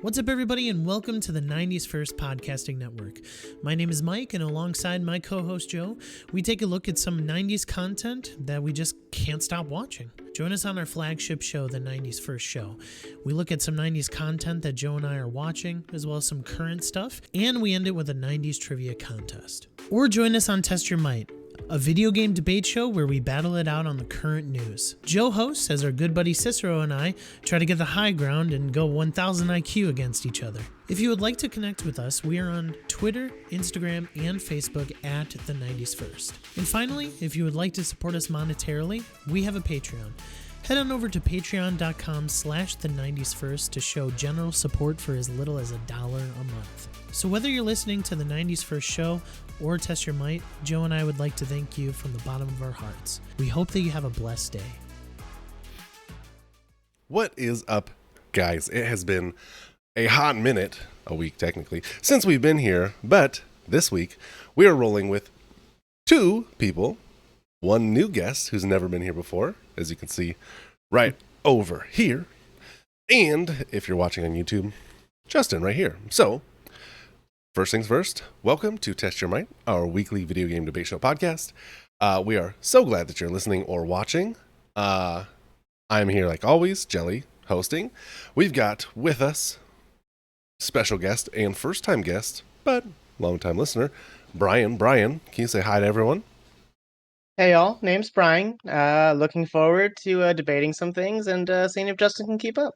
What's up, everybody, and welcome to the 90s First Podcasting Network. My name is Mike, and alongside my co-host Joe, we take a look at some 90s content that we just can't stop watching. Join us on our flagship show, the 90s First Show. We look at some 90s content that Joe and I are watching, as well as some current stuff, and we end it with a 90s trivia contest. Or join us on Test Your Might, a video game debate show where we battle it out on the current news. Joe hosts as our good buddy Cicero and I try to get the high ground and go 1000 IQ against each other. If you would like to connect with us, we are on Twitter, Instagram, and Facebook at the 90s First. And finally, if you would like to support us monetarily, we have a Patreon. Head on over to patreon.com/the90sfirst to show general support for as little as $1 a month. So whether you're listening to the 90s First Show or Test Your Might, Joe and I would like to thank you from the bottom of our hearts. We hope that you have a blessed day. What is up, guys? It has been a hot minute, a week technically, since we've been here, but this week we are rolling with two people, one new guest who's never been here before, as you can see right over here, and if you're watching on YouTube, Justin right here. So, first things first, welcome to Test Your Might, our weekly video game debate show podcast. We are so glad that you're listening or watching. I'm here like always, Jelly, hosting. We've got with us special guest and first-time guest, but long-time listener, Brian. Brian, can you say hi to everyone? Hey y'all, name's Brian. Looking forward to debating some things and seeing if Justin can keep up.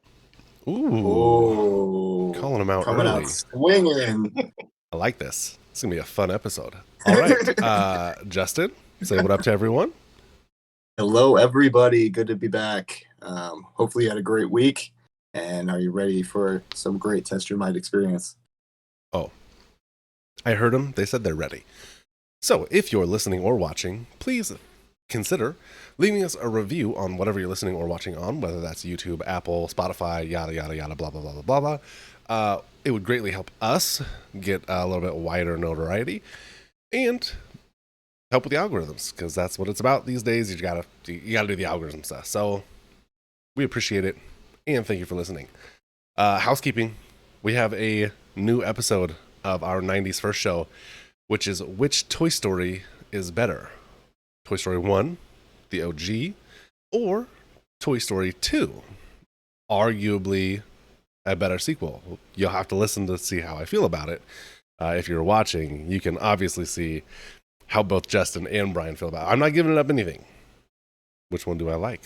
Ooh, calling him out coming early. Out swinging. I like this. It's gonna be a fun episode. All right, Justin, say what up to everyone. Hello, everybody. Good to be back. Hopefully, you had a great week. And are you ready for some great Test Your Might experience? Oh, I heard them. They said they're ready. So, if you're listening or watching, please consider leaving us a review on whatever you're listening or watching on, whether that's YouTube, Apple, Spotify, yada, yada, yada, blah, blah, blah, blah, blah, blah. It would greatly help us get a little bit wider notoriety and help with the algorithms, because that's what it's about these days. You gotta do the algorithm stuff. So we appreciate it, and thank you for listening. Housekeeping, we have a new episode of our 90s First Show, which is which Toy Story is better? Toy Story 1, the OG, or Toy Story 2, arguably a better sequel. You'll have to listen to see how I feel about it. If you're watching, you can obviously see how both Justin and Brian feel about it. I'm not giving up anything. Which one do I like?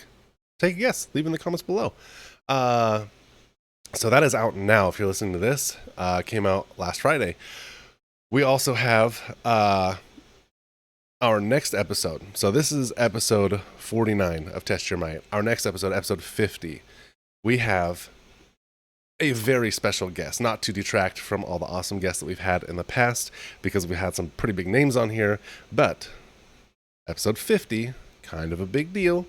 Take a guess. Leave in the comments below. So that is out now. If you're listening to this, came out last Friday. We also have our next episode. So this is episode 49 of Test Your Might. Our next episode, episode 50, we have a very special guest, not to detract from all the awesome guests that we've had in the past, because we had some pretty big names on here, but episode 50, kind of a big deal.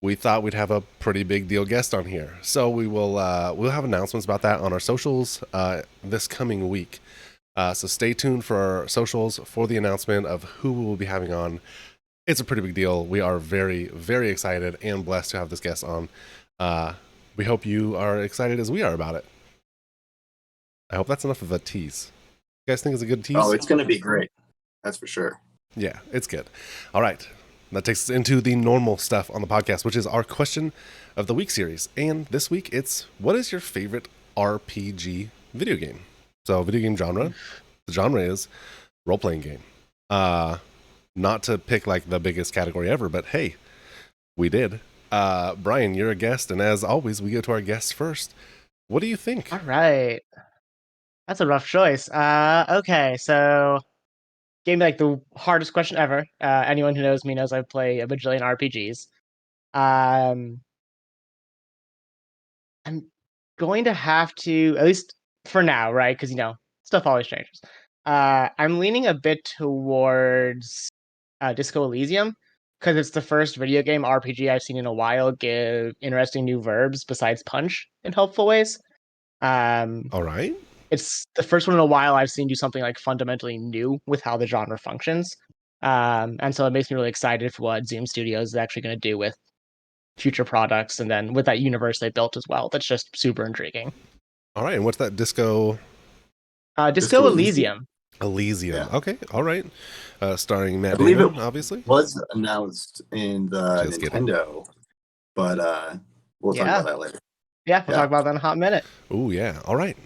We thought we'd have a pretty big deal guest on here. So we'll have announcements about that on our socials this coming week. So stay tuned for our socials for the announcement of who we will be having on. It's a pretty big deal. We are very, very excited and blessed to have this guest on. We hope you are excited as we are about it. I hope that's enough of a tease. You guys think it's a good tease? Oh, it's going to be great. That's for sure. Yeah, it's good. All right. That takes us into the normal stuff on the podcast, which is our question of the week series. And this week, it's what is your favorite RPG video game? So video game genre. The genre is role-playing game. Not to pick like the biggest category ever, but hey, we did. Brian, you're a guest, and as always, we go to our guests first. What do you think? All right. That's a rough choice. Okay, so gave me like the hardest question ever. Anyone who knows me knows I play a bajillion RPGs. I'm going to have to, at least for now, right? Because, stuff always changes. I'm leaning a bit towards Disco Elysium, because it's the first video game RPG I've seen in a while give interesting new verbs besides punch in helpful ways. All right. It's the first one in a while I've seen do something like fundamentally new with how the genre functions. And so it makes me really excited for what Zoom Studios is actually going to do with future products, and then with that universe they built as well. That's just super intriguing. All right, and what's that Disco Disco Elysium. Elysium? Yeah. Okay, all right. Starring Matt I believe Damon, it obviously. was announced in the Just kidding. Nintendo, but we'll talk Yeah. about that later. Yeah, we'll Yeah. talk about that in a hot minute. Oh yeah. All right.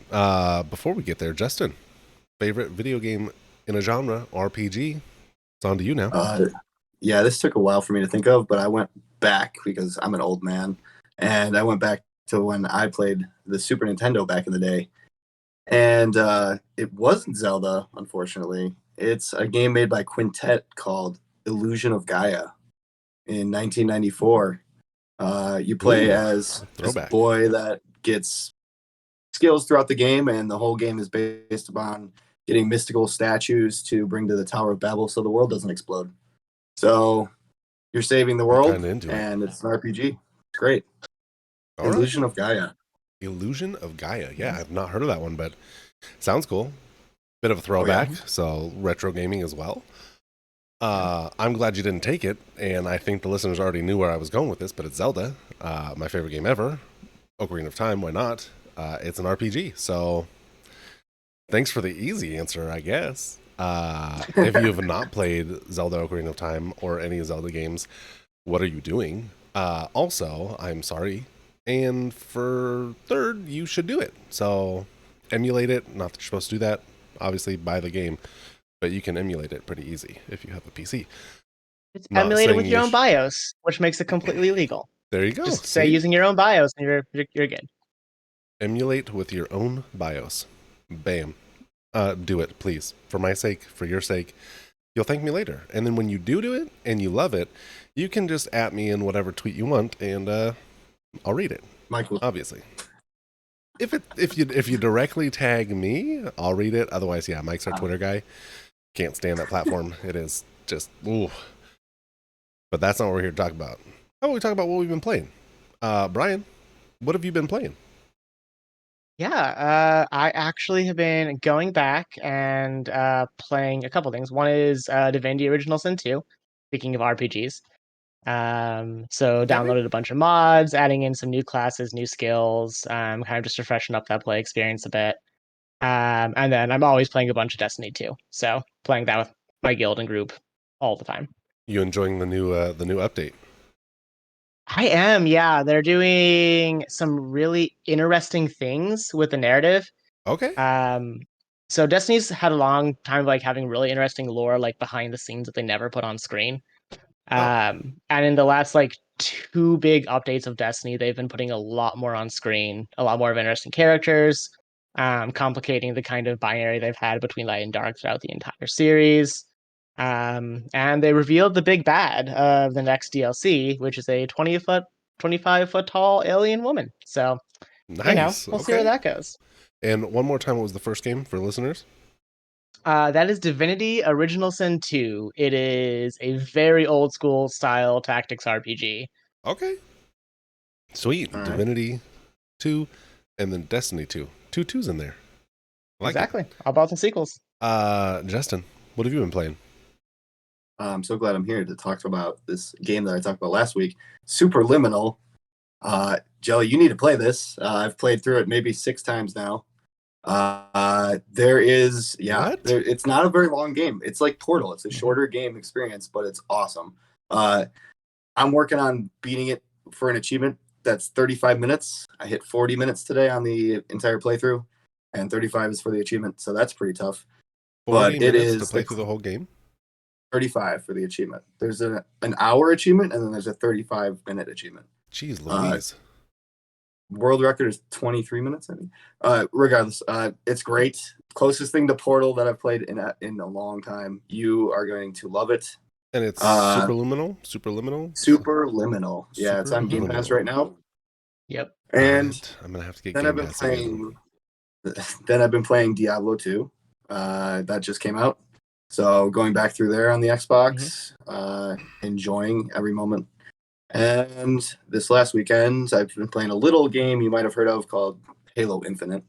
Before we get there, Justin, favorite video game in a genre, RPG. It's on to you now. Yeah, this took a while for me to think of, but I went back because I'm an old man, and I went back to when I played the Super Nintendo back in the day. And it wasn't Zelda, unfortunately. It's a game made by Quintet called Illusion of Gaia in 1994. You play Ooh, as this throwback. boy that gets skills throughout the game, and the whole game is based upon getting mystical statues to bring to the Tower of Babel so the world doesn't explode. So you're saving the I'm world, kinda into it. and it's an RPG. It's great. All right. Illusion of Gaia. Illusion of Gaia. Yeah, I've not heard of that one, but sounds cool. Bit of a throwback, so retro gaming as well. I'm glad you didn't take it, and I think the listeners already knew where I was going with this, but it's Zelda, my favorite game ever. Ocarina of Time, why not? It's an RPG, so thanks for the easy answer, I guess. If you have not played Zelda Ocarina of Time or any Zelda games, what are you doing? Also, I'm sorry. And for third, you should do it. So emulate it. Not that you're supposed to do that. Obviously, buy the game. But you can emulate it pretty easy if you have a PC. It's Not emulated with saying your you own BIOS, which makes it completely legal. There you go. Just say See? using your own BIOS, and you're good. Emulate with your own BIOS. Bam. Do it, please. For my sake, for your sake. You'll thank me later. And then when you do it and you love it, you can just at me in whatever tweet you want, and I'll read it. Michael. Obviously. If you directly tag me, I'll read it. Otherwise, yeah, Mike's our Twitter guy. Can't stand that platform. It is just ooh. But that's not what we're here to talk about. How about we talk about what we've been playing? Brian, what have you been playing? Yeah, I actually have been going back and playing a couple things. One is Divinity Original Sin 2, speaking of RPGs. So downloaded a bunch of mods, adding in some new classes, new skills, kind of just refreshing up that play experience a bit. And then I'm always playing a bunch of Destiny 2. So playing that with my guild and group all the time. You enjoying the new update? I am, yeah. They're doing some really interesting things with the narrative. Okay. So Destiny's had a long time of like having really interesting lore like behind the scenes that they never put on screen. And in the last like two big updates of Destiny, they've been putting a lot more on screen, a lot more of interesting characters, complicating the kind of binary they've had between light and dark throughout the entire series. And they revealed the big bad of the next DLC, which is a 25-foot tall alien woman. So, Nice. we'll see where that goes. And one more time, what was the first game for listeners? That is Divinity Original Sin 2. It is a very old school style tactics RPG. Okay. Sweet. All right. Divinity 2 and then Destiny 2. Two twos in there. Exactly. How about the sequels? Justin, what have you been playing? I'm so glad I'm here to talk about this game that I talked about last week, Superliminal. Jelly, you need to play this. I've played through it maybe 6 times now. It's not a very long game. It's like Portal. It's a shorter game experience, but it's awesome. I'm working on beating it for an achievement that's 35 minutes. I hit 40 minutes today on the entire playthrough, and 35 is for the achievement, so that's pretty tough. 40 But it minutes is to play through the whole game? 35 for the achievement. There's an hour achievement, and then there's a 35-minute achievement. Jeez Louise. World record is 23 minutes, I think. Regardless, it's great. Closest thing to Portal that I've played in a long time. You are going to love it. And it's Superliminal? Superliminal. Yeah, it's on Game Pass right now. Yep. And right. I'm going to have to get then Game I've been Pass playing. Then I've been playing Diablo 2. That just came out. So going back through there on the Xbox, enjoying every moment. And this last weekend, I've been playing a little game you might have heard of called Halo Infinite.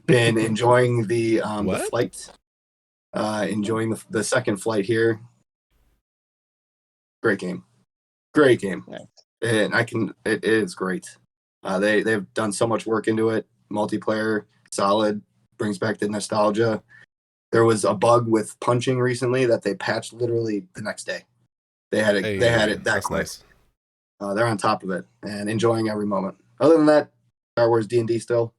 Been enjoying the flight, enjoying the second flight here. Great game, and it is great. They've done so much work into it. multiplayer, solid, brings back the nostalgia. There was a bug with punching recently that they patched literally the next day. They had it that that's quick. nice. They're on top of it and enjoying every moment. Other than that, Star Wars D&D still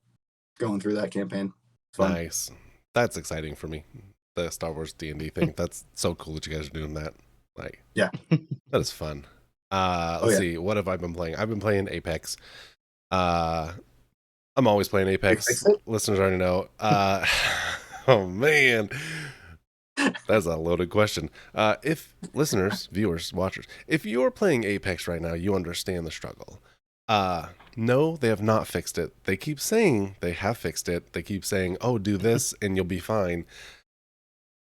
going through that campaign. It's fun. Nice. That's exciting for me. The Star Wars D&D thing. That's so cool that you guys are doing that. Like, yeah, that is fun. Let's see. What have I been playing? I've been playing Apex. I'm always playing Apex. Listeners already know. Oh man, that's a loaded question. If listeners, viewers, watchers, if you're playing Apex right now, you understand the struggle. No, they have not fixed it. They keep saying they have fixed it. They keep saying, "Oh, do this and you'll be fine."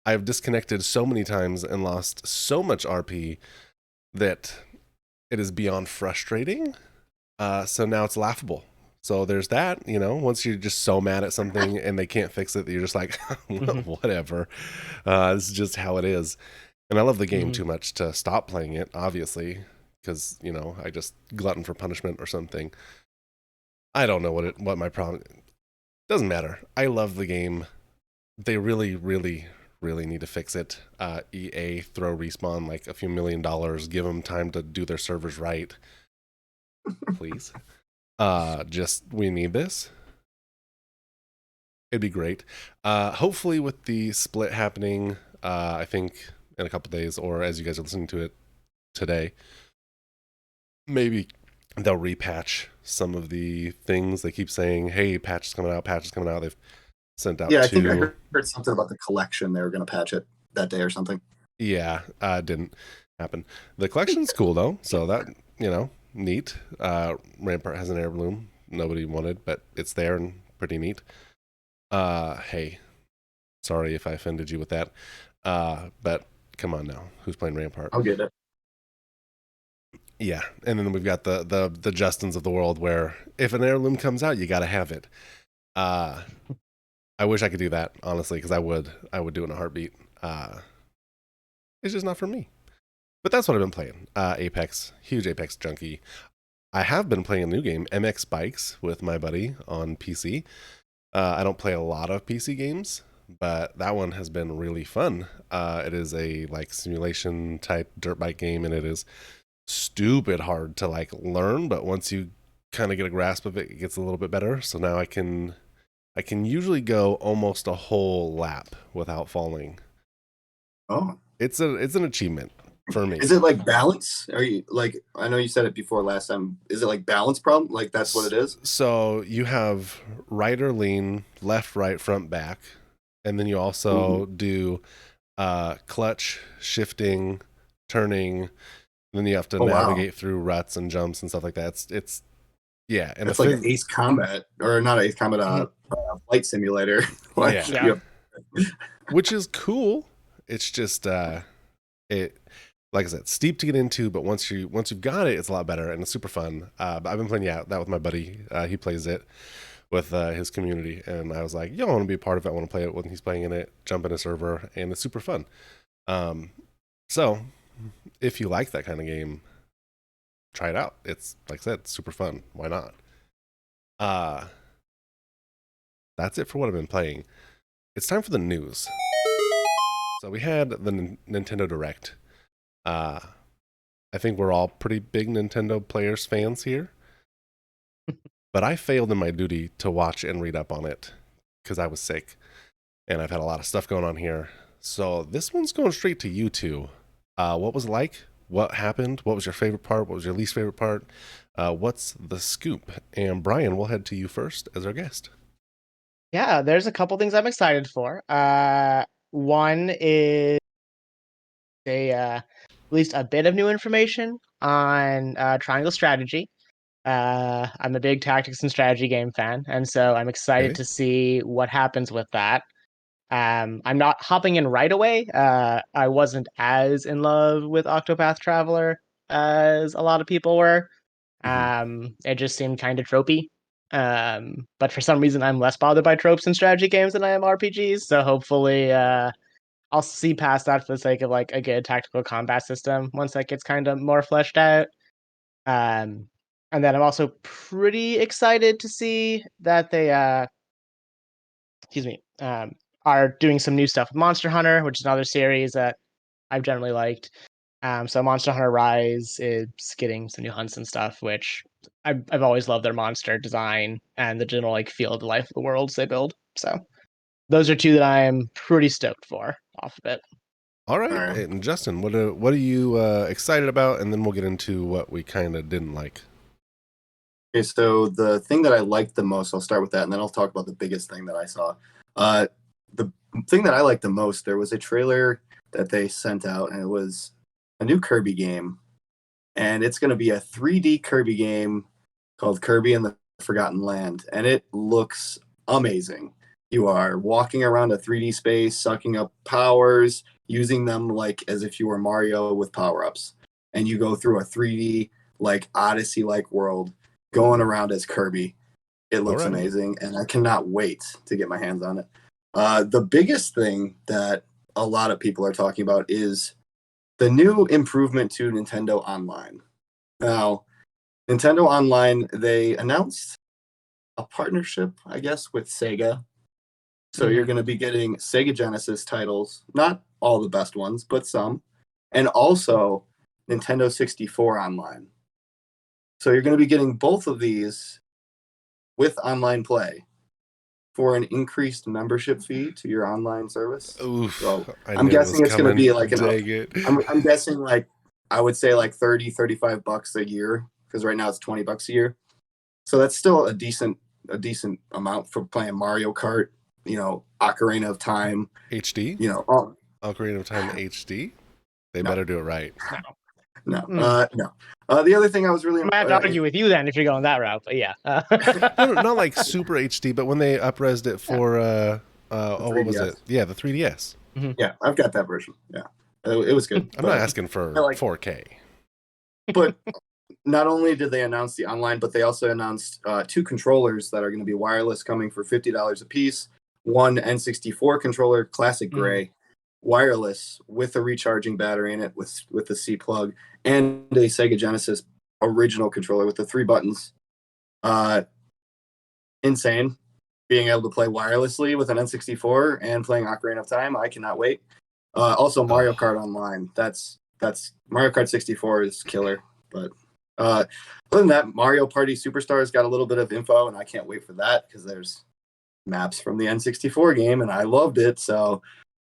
I've disconnected so many times and lost so much RP that it is beyond frustrating. So now it's laughable. So there's that, once you're just so mad at something and they can't fix it, that you're just like, whatever. This is just how it is. And I love the game too much to stop playing it, obviously, because, I just glutton for punishment or something. I don't know what my problem. Doesn't matter. I love the game. They really, really, really need to fix it. EA, throw Respawn like a few $1 million, give them time to do their servers right. Please. We need this. It'd be great. Hopefully with the split happening, I think in a couple days, or as you guys are listening to it today, maybe they'll repatch some of the things. They keep saying, hey, patch is coming out. They've sent out I think I heard something about the collection. They were going to patch it that day or something. Yeah, didn't happen. The collection's cool though, so that, neat. Rampart has an heirloom nobody wanted, but it's there and pretty neat. Hey, sorry if I offended you with that. But come on now, who's playing Rampart? I'll get it. Yeah, and then we've got the Justins of the world, where if an heirloom comes out, you got to have it. I wish I could do that, honestly, because I would do it in a heartbeat. It's just not for me. But that's what I've been playing. Apex, huge Apex junkie. I have been playing a new game, MX Bikes, with my buddy on PC. I don't play a lot of PC games, but that one has been really fun. It is a simulation type dirt bike game, and it is stupid hard to learn, but once you kind of get a grasp of it, it gets a little bit better. So now I can usually go almost a whole lap without falling. Oh, it's an achievement for me. Is it balance? Are you I know you said it before last time. Is it balance problem? That's what it is? So you have right or lean, left, right, front, back. And then you also do clutch, shifting, turning. Then you have to navigate through ruts and jumps and stuff like that. It's yeah. And it's an Ace Combat, or not Ace Combat, flight simulator. Yeah. Which is cool. It's just it, like I said, steep to get into, but once you've got it, it's a lot better and it's super fun. But I've been playing that with my buddy. He plays it with his community, and I was like, yo, I want to be a part of it. I want to play it when he's playing in it, jump in a server, and it's super fun. So if you like that kind of game, try it out. It's, like I said, super fun. Why not? That's it for what I've been playing. It's time for the news. So we had the Nintendo Direct. I think we're all pretty big Nintendo players fans here. But I failed in my duty to watch and read up on it because I was sick. And I've had a lot of stuff going on here. So this one's going straight to you two. What was it like? What happened? What was your favorite part? What was your least favorite part? What's the scoop? And Brian, we'll head to you first as our guest. Yeah, there's a couple things I'm excited for. One is they released a bit of new information on Triangle Strategy. I'm a big tactics and strategy game fan, and so I'm excited to see what happens with that. I'm not hopping in right away. I wasn't as in love with Octopath Traveler as a lot of people were. It just seemed kind of tropey. But for some reason, I'm less bothered by tropes in strategy games than I am RPGs. So hopefully, I'll see past that for the sake of a good tactical combat system once that gets kind of more fleshed out. And then I'm also pretty excited to see that they are doing some new stuff with Monster Hunter, which is another series that I've generally liked. So Monster Hunter Rise is getting some new hunts and stuff, which I've always loved their monster design and the general like feel of the life of the worlds they build. So those are two that I am pretty stoked for off of it. All right. And Justin, what are you excited about? And then we'll get into what we kind of didn't like. Okay, so the thing that I liked the most, I'll start with that, and then I'll talk about the biggest thing that I saw. The thing that I liked the most, there was a trailer that they sent out, and it was a new Kirby game. And it's going to be a 3D Kirby game called Kirby and the Forgotten Land. And it looks amazing. You are walking around a 3D space, sucking up powers, using them like as if you were Mario with power-ups. And you go through a 3D, like Odyssey-like world, going around as Kirby. It looks amazing, and I cannot wait to get my hands on it. The biggest thing that a lot of people are talking about is the new improvement to Nintendo Online. Now, Nintendo Online, they announced a partnership, I guess, with Sega. So you're going to be getting Sega Genesis titles, not all the best ones, but some, and also Nintendo 64 Online. So you're going to be getting both of these with online play for an increased membership fee to your online service. Oof, so I'm guessing it's going to be like I'm guessing like I would say like $30-$35 a year, because right now it's $20 a year. So that's still a decent amount for playing Mario Kart, Ocarina of Time HD, Ocarina of Time HD. They better do it right. No. The other thing I was really I might have to argue with you then if you're going that route, but yeah. No, not like super HD, but when they up-resed it for what was it? Yeah, the 3DS. Mm-hmm. Yeah, I've got that version. Yeah, it was good. I'm not asking for 4K. But not only did they announce the online, but they also announced 2 controllers that are going to be wireless, coming for $50 a piece. One N64 controller, classic gray, wireless with a recharging battery in it with the C plug, and a Sega Genesis original controller with the 3 buttons. Insane. Being able to play wirelessly with an N64 and playing Ocarina of Time, I cannot wait. Also, Mario Kart Online. That's Mario Kart 64 is killer. But other than that, Mario Party Superstars got a little bit of info, and I can't wait for that because there's maps from the N64 game, and I loved it. So,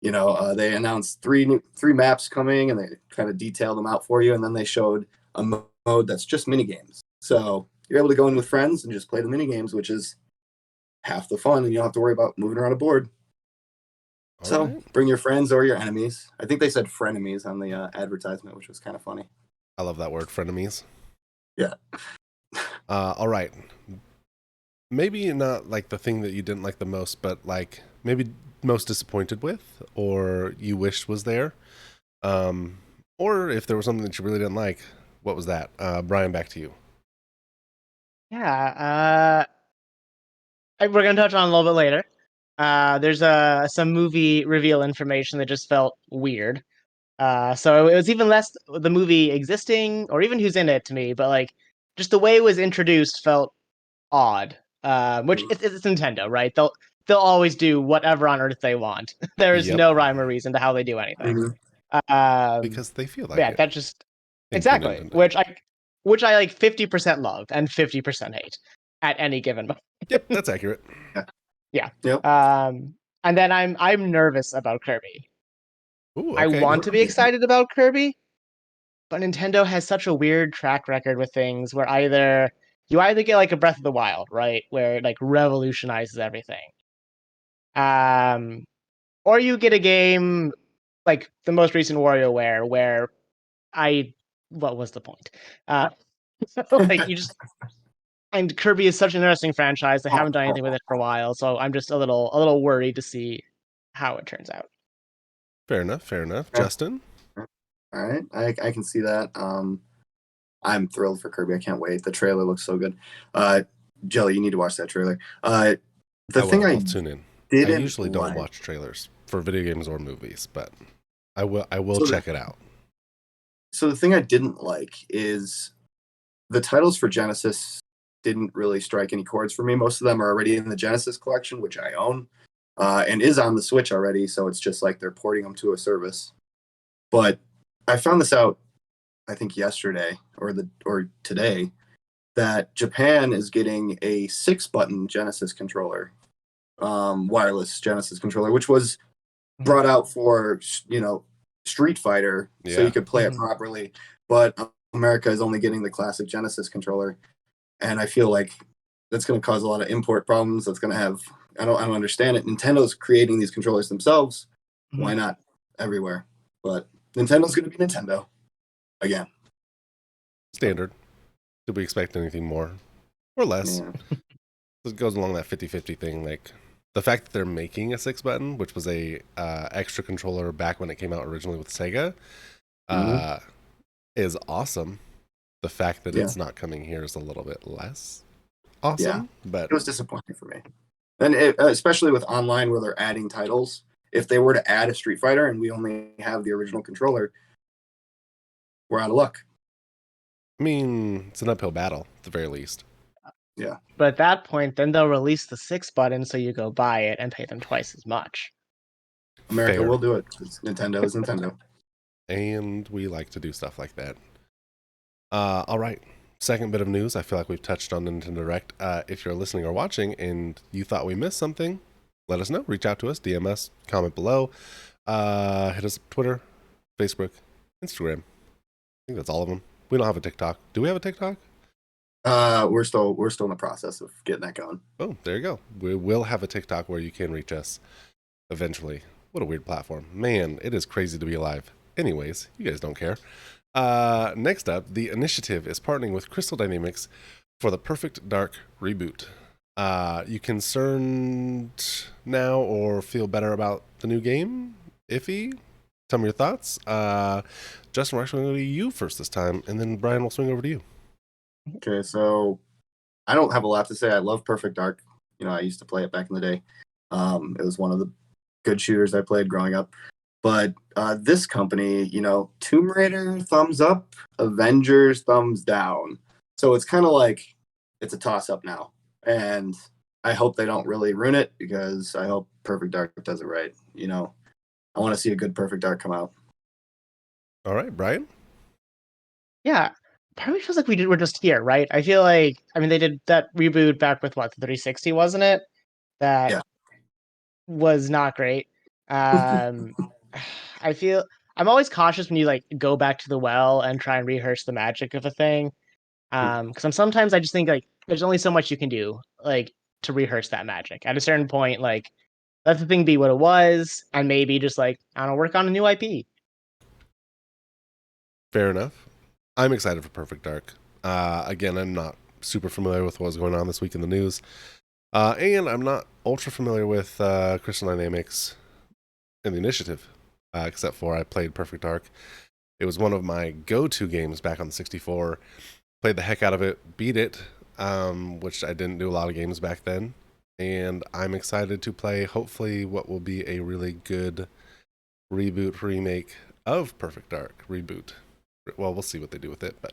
they announced three maps coming, and they kind of detailed them out for you, and then they showed a mode that's just mini games. So you're able to go in with friends and just play the mini games, which is half the fun, and you don't have to worry about moving around a board. Bring your friends or your enemies. I think they said frenemies on the advertisement, which was kind of funny. I love that word, frenemies. Yeah. All right. Maybe not like the thing that you didn't like the most, but like maybe most disappointed with, or you wished was there. Or if there was something that you really didn't like, what was that? Brian, back to you. Yeah. We're going to touch on it a little bit later. There's some movie reveal information that just felt weird. So it was even less the movie existing or even who's in it to me, but like just the way it was introduced felt odd. Which it's Nintendo, right? They'll always do whatever on earth they want. There's no rhyme or reason to how they do anything. Because they feel like it. That just exactly. Which I like 50% love and 50% hate at any given moment. Yep, that's accurate. Yeah. Yep. And then I'm nervous about Kirby. Ooh, I want to be excited about Kirby, but Nintendo has such a weird track record with things where you either get like a Breath of the Wild, right, where it like revolutionizes everything, or you get a game like the most recent WarioWare where what was the point? Like you just. And Kirby is such an interesting franchise. They haven't done anything with it for a while, so I'm just a little worried to see how it turns out. Fair enough. Yeah. Justin? All right. I can see that. I'm thrilled for Kirby. I can't wait. The trailer looks so good. Jelly, you need to watch that trailer. I'll tune in. I usually don't watch trailers for video games or movies, but I will check it out. So the thing I didn't like is the titles for Genesis didn't really strike any chords for me. Most of them are already in the Genesis collection, which I own, and is on the Switch already. So it's just like they're porting them to a service. But I found this out, I think yesterday or today, that Japan is getting a 6-button Genesis controller, wireless Genesis controller, which was brought out for, Street Fighter, so you could play it properly. But America is only getting the classic Genesis controller, and I feel like that's going to cause a lot of import problems. That's going to have, I don't understand it. Nintendo's creating these controllers themselves. Why not everywhere? But Nintendo's going to be Nintendo again. Standard. Did we expect anything more or less? Yeah. It goes along that 50-50 thing. Like the fact that they're making a 6-button, which was a extra controller back when it came out originally with Sega, is awesome. The fact that it's not coming here is a little bit less awesome. But it was disappointing for me. And especially with online where they're adding titles. If they were to add a Street Fighter and we only have the original controller, we're out of luck. I mean, it's an uphill battle at the very least. Yeah. But at that point, then they'll release the 6-button, so you go buy it and pay them twice as much. America Fair. will do it. Nintendo is Nintendo. And we like to do stuff like that. All right. Second bit of news. I feel like we've touched on Nintendo Direct. If you're listening or watching and you thought we missed something, let us know. Reach out to us, DM us, comment below. Hit us up Twitter, Facebook, Instagram. I think that's all of them. We don't have a TikTok. Do we have a TikTok? We're still in the process of getting that going. Oh, there you go. We will have a TikTok where you can reach us eventually. What a weird platform. Man, it is crazy to be alive. Anyways, you guys don't care. Next up, the initiative is partnering with Crystal Dynamics for the Perfect Dark Reboot. You concerned now or feel better about the new game? Iffy? Tell me your thoughts. Justin, we're actually going to go to you first this time, and then Brian will swing over to you. Okay, so I don't have a lot to say. I love Perfect Dark. I used to play it back in the day. It was one of the good shooters I played growing up. But this company, Tomb Raider, thumbs up, Avengers, thumbs down. So it's kind of like it's a toss-up now. And I hope they don't really ruin it because I hope Perfect Dark does it right. I want to see a good Perfect Dark come out. All right, Brian? Yeah. Part of me feels like we're just here, right? I feel like, they did that reboot back with the 360, wasn't it? That was not great. I feel I'm always cautious when you go back to the well and try and rehearse the magic of a thing. Because sometimes I just think there's only so much you can do to rehearse that magic. At a certain point, let the thing be what it was, and maybe just work on a new IP. Fair enough. I'm excited for Perfect Dark. Again, I'm not super familiar with what was going on this week in the news. And I'm not ultra familiar with Crystal Dynamics and the initiative, except for I played Perfect Dark. It was one of my go-to games back on the 64. Played the heck out of it, beat it, which I didn't do a lot of games back then. And I'm excited to play, hopefully, what will be a really good reboot, remake of Perfect Dark Reboot. Well, we'll see what they do with it, but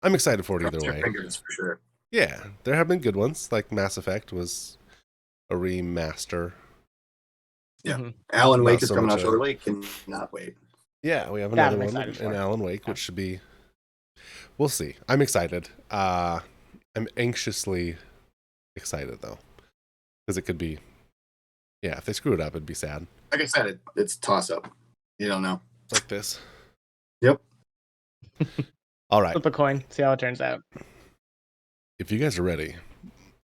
I'm excited for it either way. Fingers for sure. Yeah, there have been good ones, like Mass Effect was a remaster. Yeah. Alan Wake is so coming much out shortly. Cannot wait. Yeah, we have That another I'm one excited in for. Alan Wake, which should be... We'll see. I'm excited. I'm anxiously excited, though, because it could be... Yeah, if they screw it up, it'd be sad. Like I said, it's toss-up. You don't know. It's like this. Yep. All right. Flip a coin, see how it turns out. If you guys are ready,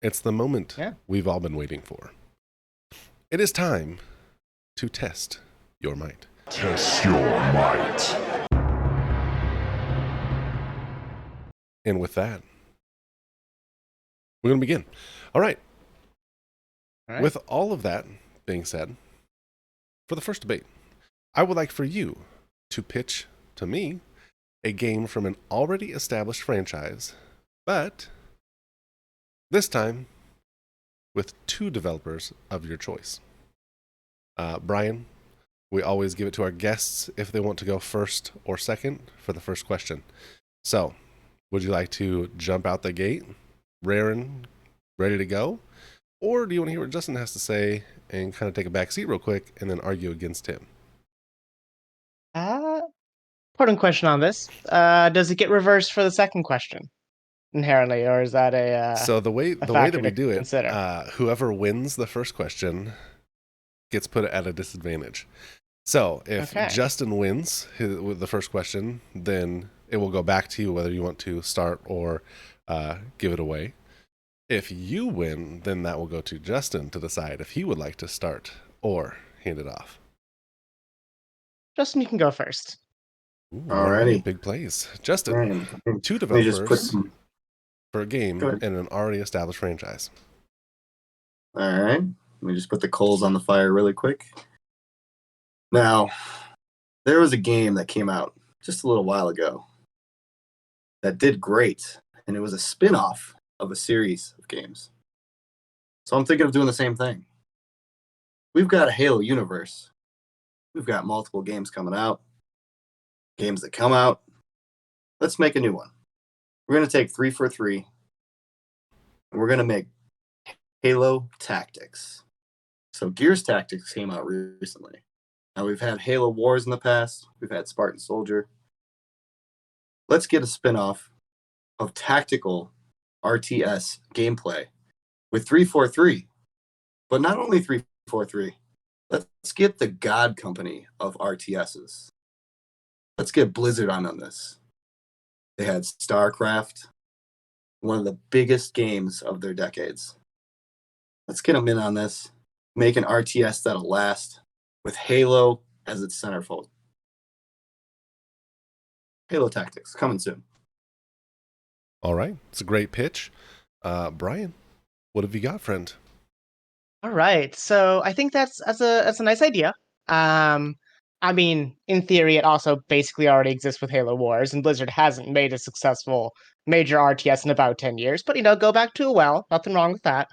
it's the moment we've all been waiting for. It is time to test your might. Test your might. And with that, we're going to begin. All right. With all of that being said, for the first debate, I would like for you to pitch to me a game from an already established franchise, but this time with two developers of your choice. Brian, we always give it to our guests if they want to go first or second for the first question. So, Would you like to jump out the gate, raring, ready to go? Or do you want to hear what Justin has to say and kind of take a back seat real quick and then argue against him? Important question on this. Does it get reversed for the second question inherently, or is that So the way factor that we to do it, consider? whoever wins the first question gets put at a disadvantage. So if Okay. Justin wins with the first question, then it will go back to you whether you want to start or give it away. If you win, then that will go to Justin to decide if he would like to start or hand it off. Justin, you can go first. Ooh, Alrighty. big plays. Justin, Ryan, two let me just put developers some. for a game Go ahead. in an already established franchise. All right. Let me just put the coals on the fire really quick. Now, there was a game that came out just a little while ago that did great, and it was a spin-off of a series of games. So I'm thinking of doing the same thing. We've got a Halo universe. We've got multiple games coming out, games that come out. Let's make a new one. We're going to take 3 for 3, and we're going to make Halo Tactics. So Gears Tactics came out recently. Now we've had Halo Wars in the past. We've had Spartan Soldier. Let's get a spin-off of tactical RTS gameplay with 343. But not only 343. Let's get the God Company of RTSs. Let's get Blizzard on this. They had StarCraft, one of the biggest games of their decades. Let's get them in on this. Make an RTS that'll last with Halo as its centerfold. Halo Tactics, coming soon. All right. It's a great pitch. Brian, what have you got, friend? All right. So I think that's a nice idea. I mean, in theory, it also basically already exists with Halo Wars, and Blizzard hasn't made a successful major RTS in about 10 years. But go back to a well. Nothing wrong with that.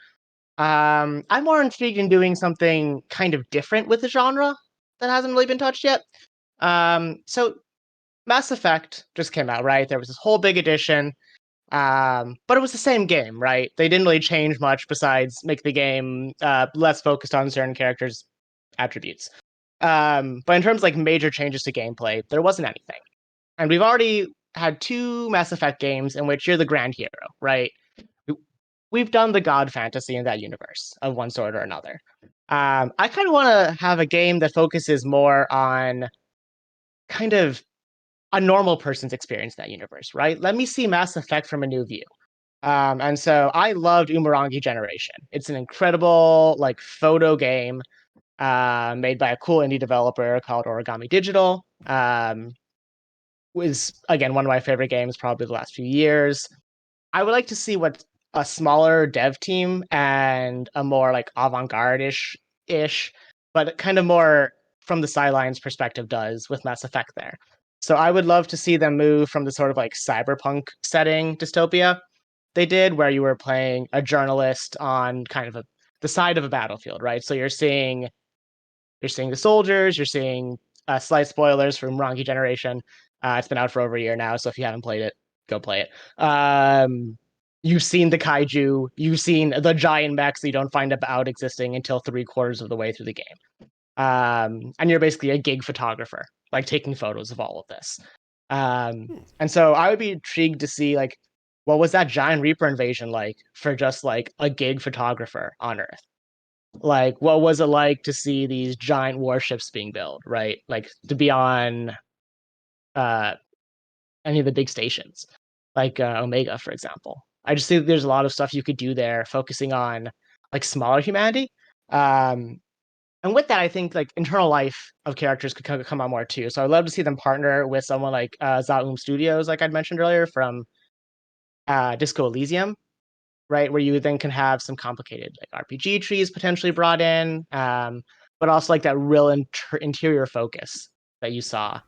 I'm more intrigued in doing something kind of different with the genre that hasn't really been touched yet. So Mass Effect just came out, right? There was this whole big edition. But it was the same game, right? They didn't really change much besides make the game less focused on certain characters' attributes. But in terms of like major changes to gameplay, there wasn't anything. And we've already had 2 Mass Effect games in which you're the grand hero, right? We've done the god fantasy in that universe of one sort or another. I kind of want to have a game that focuses more on kind of a normal person's experience in that universe, right? Let me see Mass Effect from a new view. And so I loved Umurangi Generation. It's an incredible like photo game made by a cool indie developer called Origami Digital. Was again one of my favorite games probably the last few years. I would like to see what a smaller dev team and a more like avant-garde-ish, but kind of more from the sidelines perspective does with Mass Effect there. So I would love to see them move from the sort of like cyberpunk setting dystopia they did, where you were playing a journalist on kind of the side of a battlefield, right? So you're seeing the soldiers, you're seeing slight spoilers from Rangi Generation. It's been out for over a year now, so if you haven't played it, go play it. You've seen the kaiju, you've seen the giant mechs that you don't find out existing until 3/4 of the way through the game. And you're basically a gig photographer, like taking photos of all of this. And so I would be intrigued to see like, what was that giant Reaper invasion like for just like a gig photographer on Earth? Like, what was it like to see these giant warships being built, right? Like to be on uh, any of the big stations, like Omega, for example. I just think there's a lot of stuff you could do there, focusing on like smaller humanity. And with that, I think like internal life of characters could come on more too. So I'd love to see them partner with someone like Zaum Studios, like I'd mentioned earlier, from Disco Elysium, right? Where you then can have some complicated like RPG trees potentially brought in, but also like that real interior focus that you saw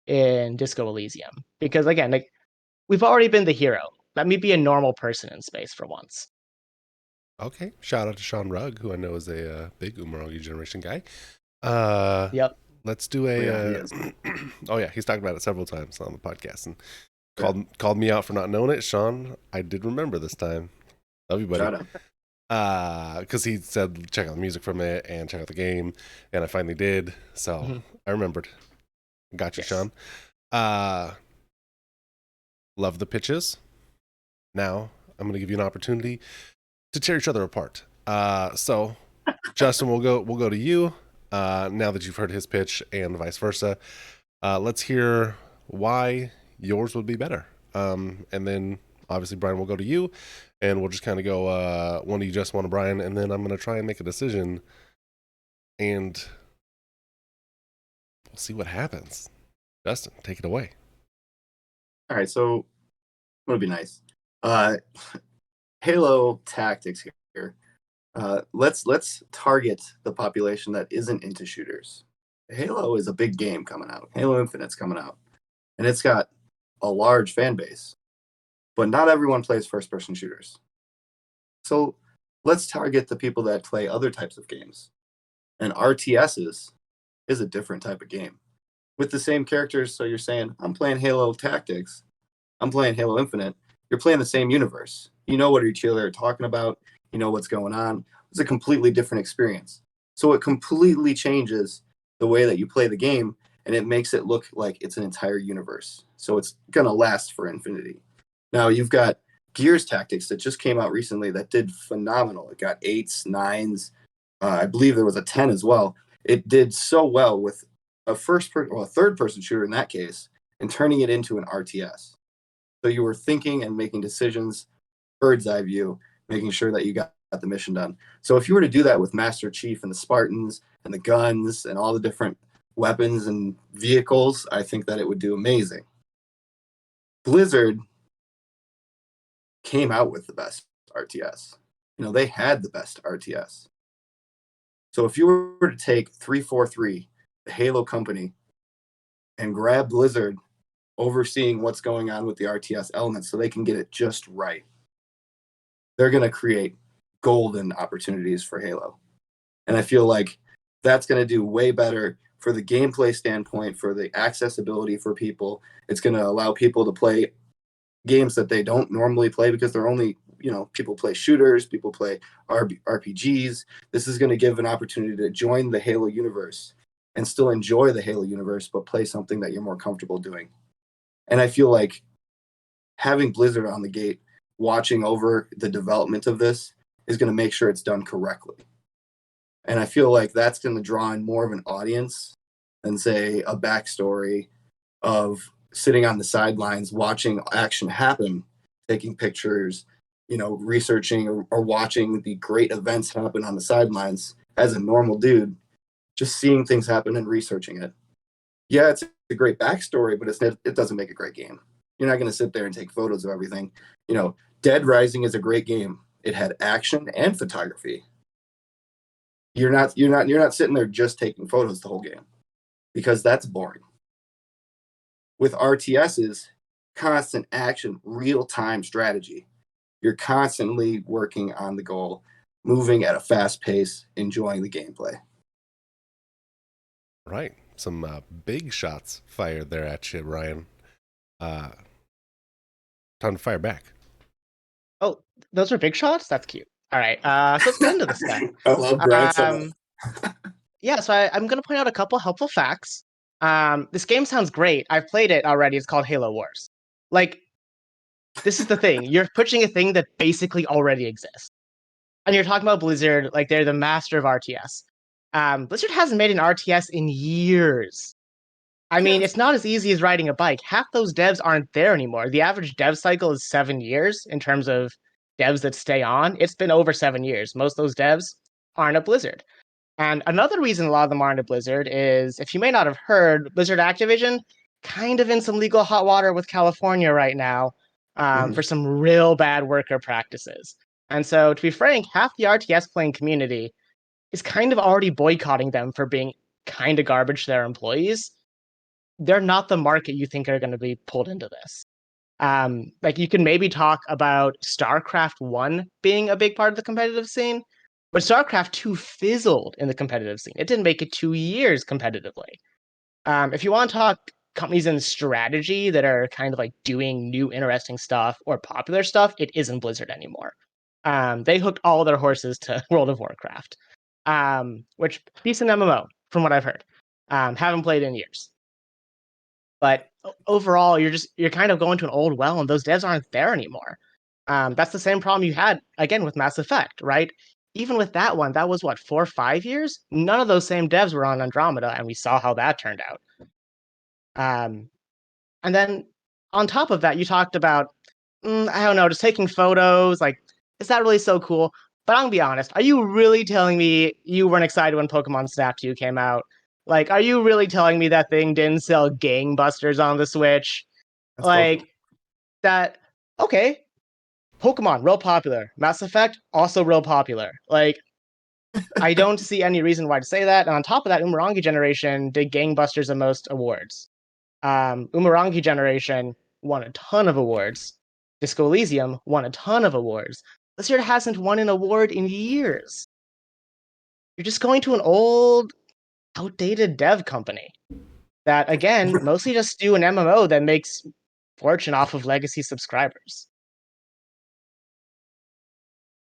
in Disco Elysium. Because again, like we've already been the hero. Let me be a normal person in space for once. Okay. Shout out to Sean Rugg, who I know is a big Umurangi Generation guy. Yep. Let's do Yeah, he is. oh yeah, he's talked about it several times on the podcast. And Called me out for not knowing it, Sean. I did remember this time. Love you, buddy. Shout out. Because he said check out the music from it and check out the game, and I finally did. So I remembered. Gotcha, Yes. Sean. Love the pitches. Now I'm going to give you an opportunity to tear each other apart. So Justin, we'll go to you. Now that you've heard his pitch and vice versa, let's hear why yours would be better. And then obviously Brian will go to you, and we'll just kind of go one of you, just one of Brian, and then I'm going to try and make a decision, and we'll see what happens. Justin, take it away. All right, so it'll be nice. Halo tactics here. Let's target the population that isn't into shooters. Halo is a big game coming out. Halo Infinite's coming out, and it's got a large fan base, but not everyone plays first-person shooters. So let's target the people that play other types of games. And RTSs is a different type of game with the same characters. So you're saying, I'm playing Halo Tactics, I'm playing Halo Infinite. You're playing the same universe. You know what each other are talking about. You know what's going on. It's a completely different experience. So it completely changes the way that you play the game, and it makes it look like it's an entire universe. So it's going to last for infinity. Now you've got Gears Tactics that just came out recently that did phenomenal. It got 8s, 9s. I believe there was a 10 as well. It did so well with a third-person shooter in that case, and turning it into an RTS. So you were thinking and making decisions, bird's eye view, making sure that you got the mission done. So if you were to do that with Master Chief and the Spartans and the guns and all the different weapons and vehicles, I think that it would do amazing. Blizzard came out with the best RTS. You know, they had the best RTS. So if you were to take 343, the Halo company, and grab Blizzard overseeing what's going on with the RTS elements so they can get it just right, they're going to create golden opportunities for Halo. And I feel like that's going to do way better for the gameplay standpoint, for the accessibility for people. It's going to allow people to play games that they don't normally play because they're only, people play shooters, people play RPGs. This is going to give an opportunity to join the Halo universe and still enjoy the Halo universe, but play something that you're more comfortable doing. And I feel like having Blizzard on the gate, watching over the development of this, is going to make sure it's done correctly. And I feel like that's going to draw in more of an audience than, say, a backstory of sitting on the sidelines, watching action happen, taking pictures, researching or watching the great events happen on the sidelines as a normal dude, just seeing things happen and researching it. Yeah, it's a great backstory, but it doesn't make a great game. You're not going to sit there and take photos of everything. Dead Rising is a great game. It had action and photography. You're not sitting there just taking photos the whole game, because that's boring. With RTSs, constant action, real-time strategy. You're constantly working on the goal, moving at a fast pace, enjoying the gameplay. Right. Some big shots fired there at you, Ryan. Time to fire back. Oh, those are big shots? That's cute. All right, so let's get into this then. I love Brian so much. Yeah, so I'm going to point out a couple helpful facts. This game sounds great. I've played it already. It's called Halo Wars. This is the thing. You're pushing a thing that basically already exists. And you're talking about Blizzard, like they're the master of RTS. Blizzard hasn't made an RTS in years. I mean, it's not as easy as riding a bike. Half those devs aren't there anymore. The average dev cycle is 7 years in terms of devs that stay on. It's been over 7 years. Most of those devs aren't at Blizzard. And another reason a lot of them aren't at Blizzard is, if you may not have heard, Blizzard Activision kind of in some legal hot water with California right now for some real bad worker practices. And so, to be frank, half the RTS playing community is kind of already boycotting them for being kind of garbage to their employees. They're not the market you think are going to be pulled into this. You can maybe talk about StarCraft 1 being a big part of the competitive scene, but StarCraft 2 fizzled in the competitive scene. It didn't make it 2 years competitively. If you want to talk companies in strategy that are kind of like doing new interesting stuff or popular stuff, it isn't Blizzard anymore. They hooked all their horses to World of Warcraft, which decent MMO from what I've heard. Haven't played in years, but overall, you're kind of going to an old well, and those devs aren't there anymore. That's the same problem you had again with Mass Effect, right? Even with that one, that was what, 4 or 5 years? None of those same devs were on Andromeda, and we saw how that turned out. And then on top of that, you talked about, I don't know, just taking photos. Like, is that really so cool? But I'm gonna be honest, are you really telling me you weren't excited when Pokemon Snap 2 came out? Like, are you really telling me that thing didn't sell gangbusters on the Switch? That's Like, Pokemon. that, okay, Pokemon, real popular. Mass Effect, also real popular. Like, I don't see any reason why to say that. And on top of that, Umurangi Generation did gangbusters in most awards. Umurangi Generation won a ton of awards. Disco Elysium won a ton of awards. Blizzard hasn't won an award in years. You're just going to an old, outdated dev company that, again, mostly just do an MMO that makes fortune off of legacy subscribers.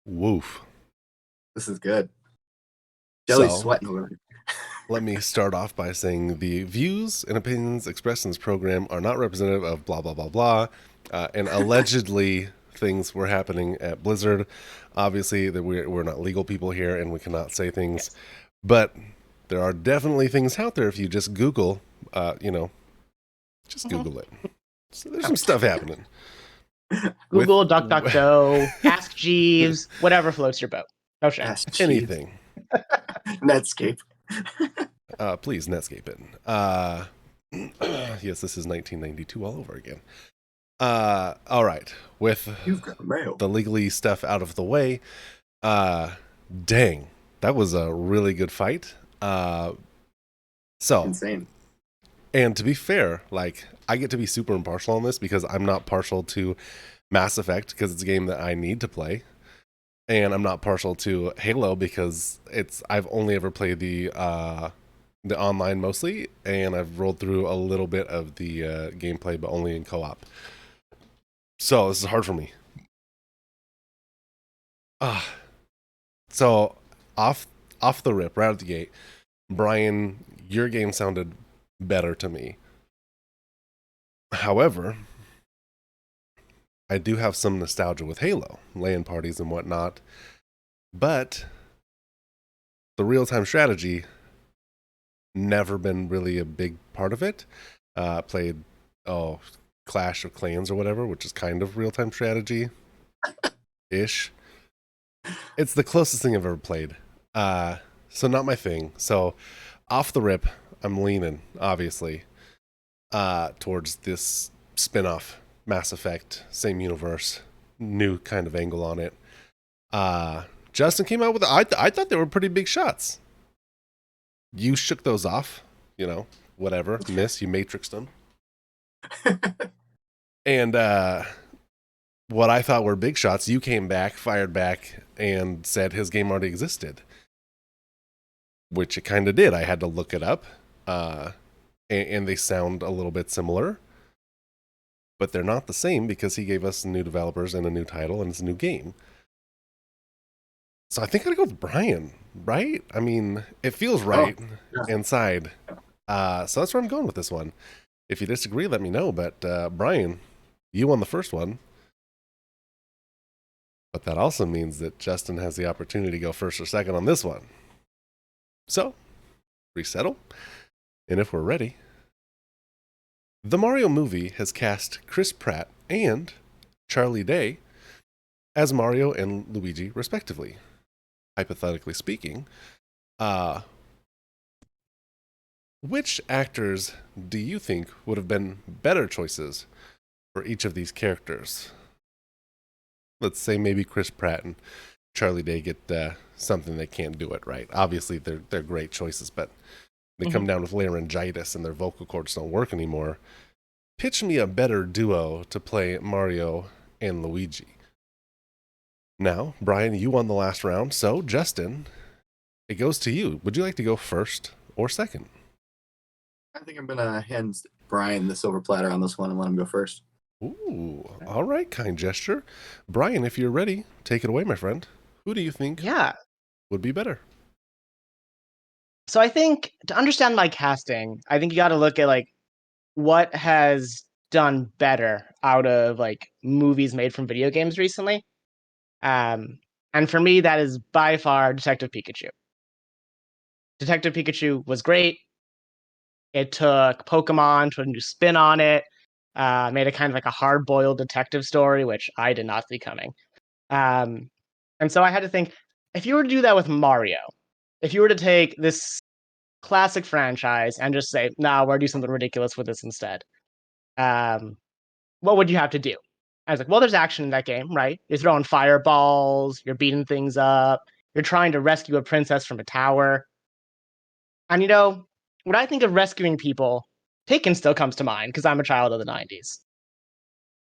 Woof. This is good. Jelly's So, sweating a little. let me start off by saying the views and opinions expressed in this program are not representative of blah, blah, blah, blah, and allegedly things were happening at Blizzard. Obviously, that we're not legal people here and we cannot say things, but there are definitely things out there if you just Google, just Google it. So there's some stuff happening. Google, DuckDuckGo, Ask Jeeves, whatever floats your boat. No shame. Anything. Netscape. Please, Netscape it. Yes, this is 1992 all over again. All right. With You've got mail. the legally stuff out of the way, dang, that was a really good fight. So, Insane. and to be fair, like, I get to be super impartial on this because I'm not partial to Mass Effect because it's a game that I need to play. And I'm not partial to Halo because I've only ever played the online mostly, and I've rolled through a little bit of the gameplay, but only in co-op. So this is hard for me. So off the rip, right out the gate, Brian, your game sounded better to me. However, I do have some nostalgia with Halo, LAN parties and whatnot, but the real-time strategy, never been really a big part of it. Played, Clash of Clans or whatever, which is kind of real-time strategy-ish. It's the closest thing I've ever played. So not my thing. So off the rip, I'm leaning, obviously, towards this spin-off Mass Effect, same universe, new kind of angle on it. Justin came out with I thought they were pretty big shots. You shook those off, whatever. Miss, you matrixed them. And what I thought were big shots, you came back, fired back, and said his game already existed. Which it kind of did. I had to look it up. And they sound a little bit similar. But they're not the same because he gave us new developers and a new title and it's a new game. So I think I'd go with Brian, right? I mean, it feels right inside. So that's where I'm going with this one. If you disagree, let me know. But Brian, you won the first one. But that also means that Justin has the opportunity to go first or second on this one. So, resettle. And if we're ready, the Mario movie has cast Chris Pratt and Charlie Day as Mario and Luigi, respectively. Hypothetically speaking, which actors do you think would have been better choices for each of these characters? Let's say maybe Chris Pratt and Charlie Day get something they can't do it right. Obviously, they're great choices, but they come down with laryngitis and their vocal cords don't work anymore. Pitch me a better duo to play Mario and Luigi. Now, Brian, you won the last round, so Justin, it goes to you. Would you like to go first or second? I think I'm gonna hand Brian the silver platter on this one and let him go first. Ooh, all right, kind gesture. Brian, if you're ready, take it away, my friend. Who do you think Yeah. would be better? So I think to understand my casting, I think you got to look at like what has done better out of like movies made from video games recently. And for me, that is by far Detective Pikachu. Detective Pikachu was great. It took Pokemon to a new spin on it, made it kind of like a hard-boiled detective story, which I did not see coming. Um, and so I had to think, if you were to do that with Mario, if you were to take this classic franchise and just say, "No, we're gonna do something ridiculous with this instead," um, what would you have to do? I was like, well, there's action in that game, right? You're throwing fireballs, you're beating things up, you're trying to rescue a princess from a tower. And when I think of rescuing people, Taken still comes to mind because I'm a child of the 90s.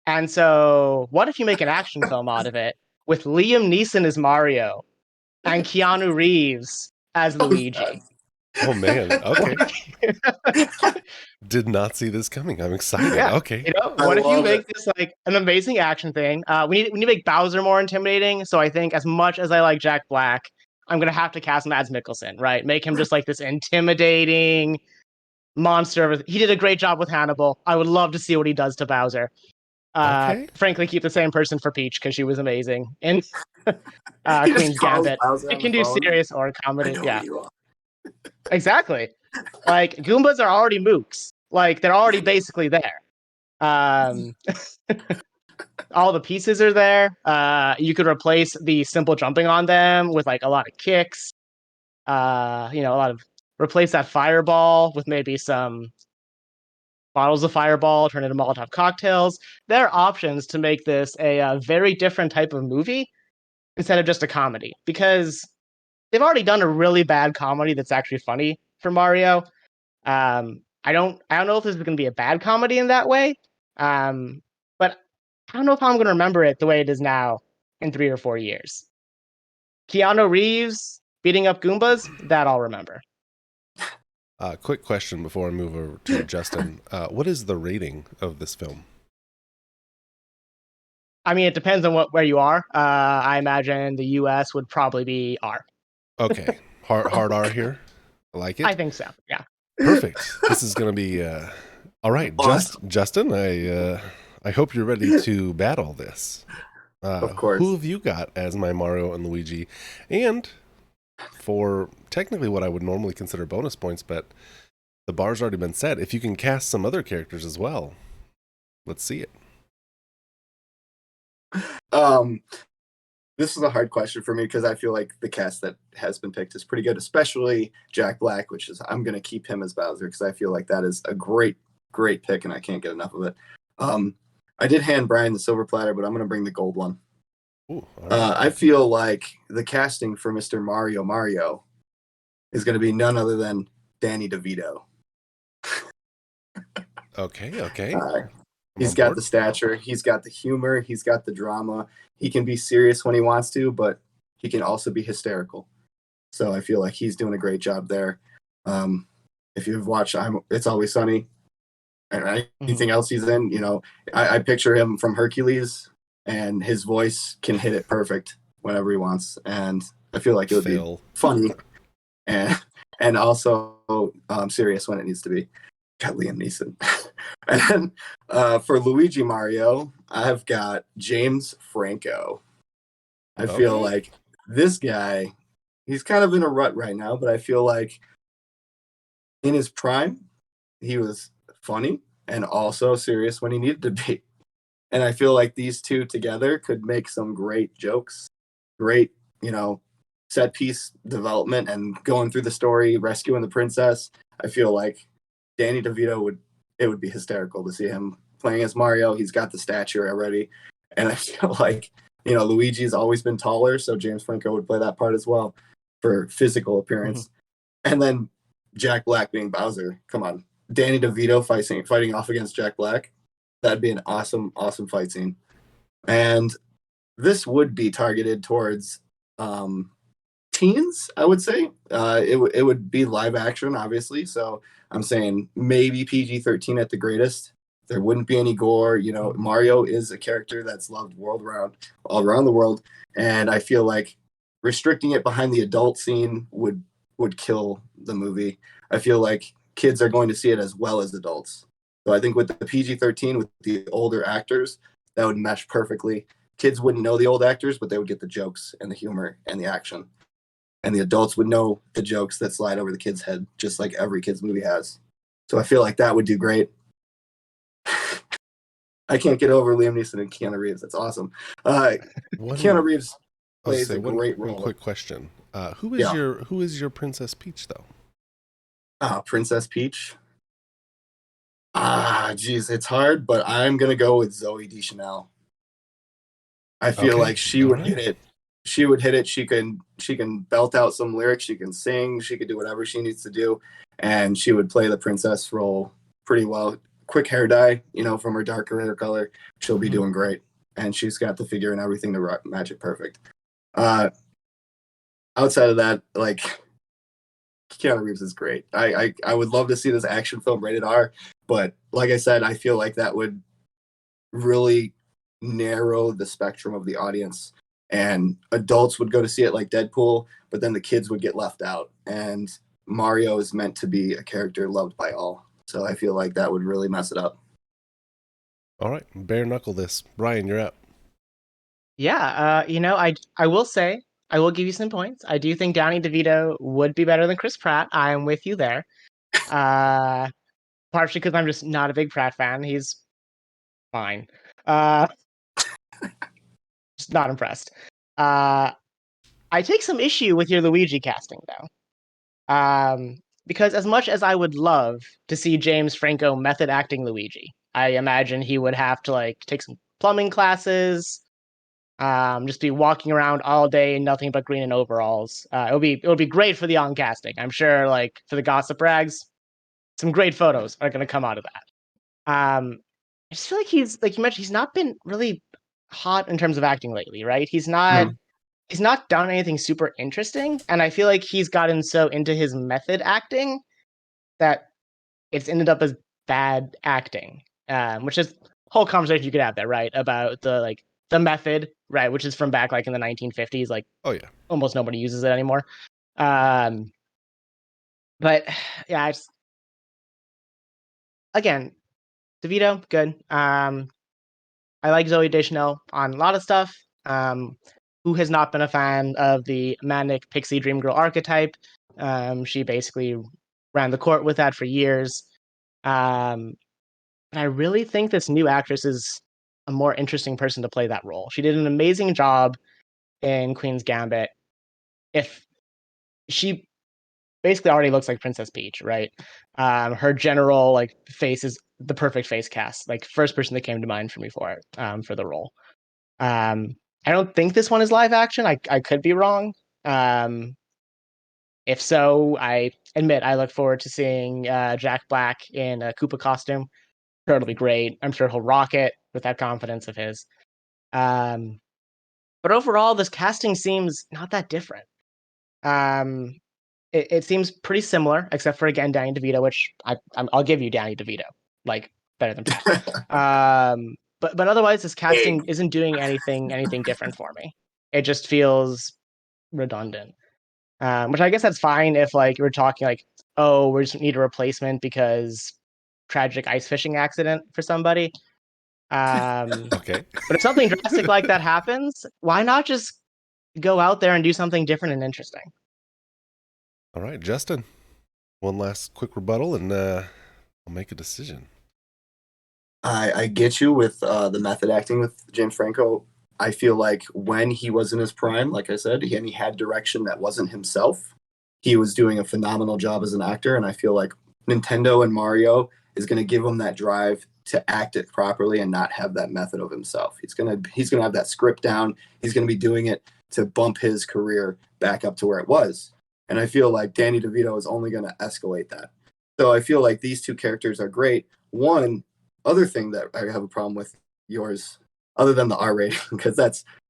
And so, what if you make an action film out of it with Liam Neeson as Mario and Keanu Reeves as Luigi? Oh man, okay. Did not see this coming. I'm excited. Yeah. Okay. I What if you love make it. this like an amazing action thing? We need to make Bowser more intimidating. So I think as much as I like Jack Black, I'm gonna have to cast Mads Mikkelsen, right? Make him just like this intimidating monster. He did a great job with Hannibal. I would love to see what he does to Bowser. Okay. Frankly, keep the same person for Peach because she was amazing in He just Queen's calls Gambit. Bowser It on the can do phone. serious or I comedy. know Yeah, who you are. exactly. Like Goombas are already mooks. Like they're already basically there. Um, all the pieces are there. You could replace the simple jumping on them with like a lot of kicks. A lot of replace that fireball with maybe some bottles of fireball, turn it into Molotov cocktails. There are options to make this a very different type of movie instead of just a comedy because they've already done a really bad comedy that's actually funny for Mario. I don't know if this is going to be a bad comedy in that way, but I don't know if I'm going to remember it the way it is now in 3 or 4 years. Keanu Reeves beating up Goombas, that I'll remember. Quick question before I move over to Justin. What is the rating of this film? I mean, it depends on where you are. I imagine the U.S. would probably be R. Okay. Hard R here. I like I it. think so. Yeah. Perfect. This is going to be all right. Awesome. Justin, I hope you're ready to battle this. Of course. Who have you got as my Mario and Luigi? And for technically what I would normally consider bonus points, but the bar's already been set. If you can cast some other characters as well, let's see it. This is a hard question for me because I feel like the cast that has been picked is pretty good, especially Jack Black, which is I'm gonna keep him as Bowser because I feel like that is a great pick and I can't get enough of it. I did hand Brian the silver platter, but I'm gonna bring the gold one. Ooh, all right. I feel like the casting for Mr. Mario is gonna be none other than Danny DeVito. Okay. He's got the stature, he's got the humor, he's got the drama. He can be serious when he wants to, but he can also be hysterical. So I feel like he's doing a great job there. If you've watched It's Always Sunny and anything else he's in, I picture him from Hercules, and his voice can hit it perfect whenever he wants. And I feel like it would be funny and also serious when it needs to be. Got Liam Neeson. And for Luigi Mario, I've got James Franco. I feel like this guy, he's kind of in a rut right now, but I feel like in his prime, he was funny and also serious when he needed to be. And I feel like these two together could make some great jokes, great, set piece development and going through the story, rescuing the princess. I feel like Danny DeVito would be hysterical to see him playing as Mario. He's got the stature already. And I feel like, Luigi's always been taller, so James Franco would play that part as well for physical appearance. And then Jack Black being Bowser. Come on. Danny DeVito fighting off against Jack Black. That'd be an awesome, awesome fight scene. And this would be targeted towards teens, I would say. It would be live action, obviously. So I'm saying maybe PG-13 at the greatest. There wouldn't be any gore. You know, Mario is a character that's loved all around the world, and I feel like restricting it behind the adult scene would kill the movie. I feel like kids are going to see it as well as adults. So I think with the PG-13, with the older actors, that would mesh perfectly. Kids wouldn't know the old actors, but they would get the jokes and the humor and the action. And the adults would know the jokes that slide over the kid's head, just like every kid's movie has. So I feel like that would do great. I can't get over Liam Neeson and Keanu Reeves. That's awesome. Keanu Reeves plays a great role. One quick question: who is your Princess Peach though? Princess Peach. Geez, it's hard, but I'm gonna go with Zooey Deschanel. I feel like she would hit it. She would hit it. She can belt out some lyrics. She can sing. She could do whatever she needs to do, and she would play the princess role pretty well. Quick hair dye, from her darker hair color, she'll be doing great, and she's got the figure and everything to match it perfect. Outside of that, like Keanu Reeves is great. I would love to see this action film rated R, but like I said, I feel like that would really narrow the spectrum of the audience. And adults would go to see it like Deadpool, but then the kids would get left out. And Mario is meant to be a character loved by all. So I feel like that would really mess it up. All right, bare knuckle this. Brian, you're up. Yeah, I will say, I will give you some points. I do think Danny DeVito would be better than Chris Pratt. I am with you there. Partially because I'm just not a big Pratt fan. He's fine. Just not impressed. I take some issue with your Luigi casting, though. Because as much as I would love to see James Franco method acting Luigi, I imagine he would have to take some plumbing classes, just be walking around all day in nothing but green and overalls. It would be great for the on casting. I'm sure, for the gossip rags, some great photos are going to come out of that. I just feel like he's, like you mentioned, he's not been really hot in terms of acting lately, right? He's not done anything super interesting, and I feel like he's gotten so into his method acting that it's ended up as bad acting, which is a whole conversation you could have there, right? About the method, right? Which is from back in the 1950s. Oh yeah, almost nobody uses it anymore. But yeah, again, DeVito, good. I like Zooey Deschanel on a lot of stuff. Who has not been a fan of the manic pixie dream girl archetype? She basically ran the court with that for years. And I really think this new actress is a more interesting person to play that role. She did an amazing job in Queen's Gambit. If she basically already looks like Princess Peach, right? Her general face is the perfect face cast. First person that came to mind for me for it, for the role. I don't think this one is live action. I could be wrong. If so, I admit I look forward to seeing Jack Black in a Koopa costume. Sure, it'll be great. I'm sure he'll rock it with that confidence of his. But overall, this casting seems not that different. It seems pretty similar, except for, again, Danny DeVito, which I'll give you Danny DeVito, better than Pratt. But otherwise, this casting isn't doing anything different for me. It just feels redundant. Which I guess that's fine if we're talking we just need a replacement because tragic ice fishing accident for somebody. okay. But if something drastic like that happens, why not just go out there and do something different and interesting? All right, Justin. One last quick rebuttal, and I'll make a decision. I get you with the method acting with James Franco. I feel like when he was in his prime, like I said, and he had direction that wasn't himself, he was doing a phenomenal job as an actor. And I feel like Nintendo and Mario is going to give him that drive to act it properly and not have that method of himself. He's gonna have that script down. He's going to be doing it to bump his career back up to where it was. And I feel like Danny DeVito is only going to escalate that. So I feel like these two characters are great. One other thing that I have a problem with yours, other than the R rating, because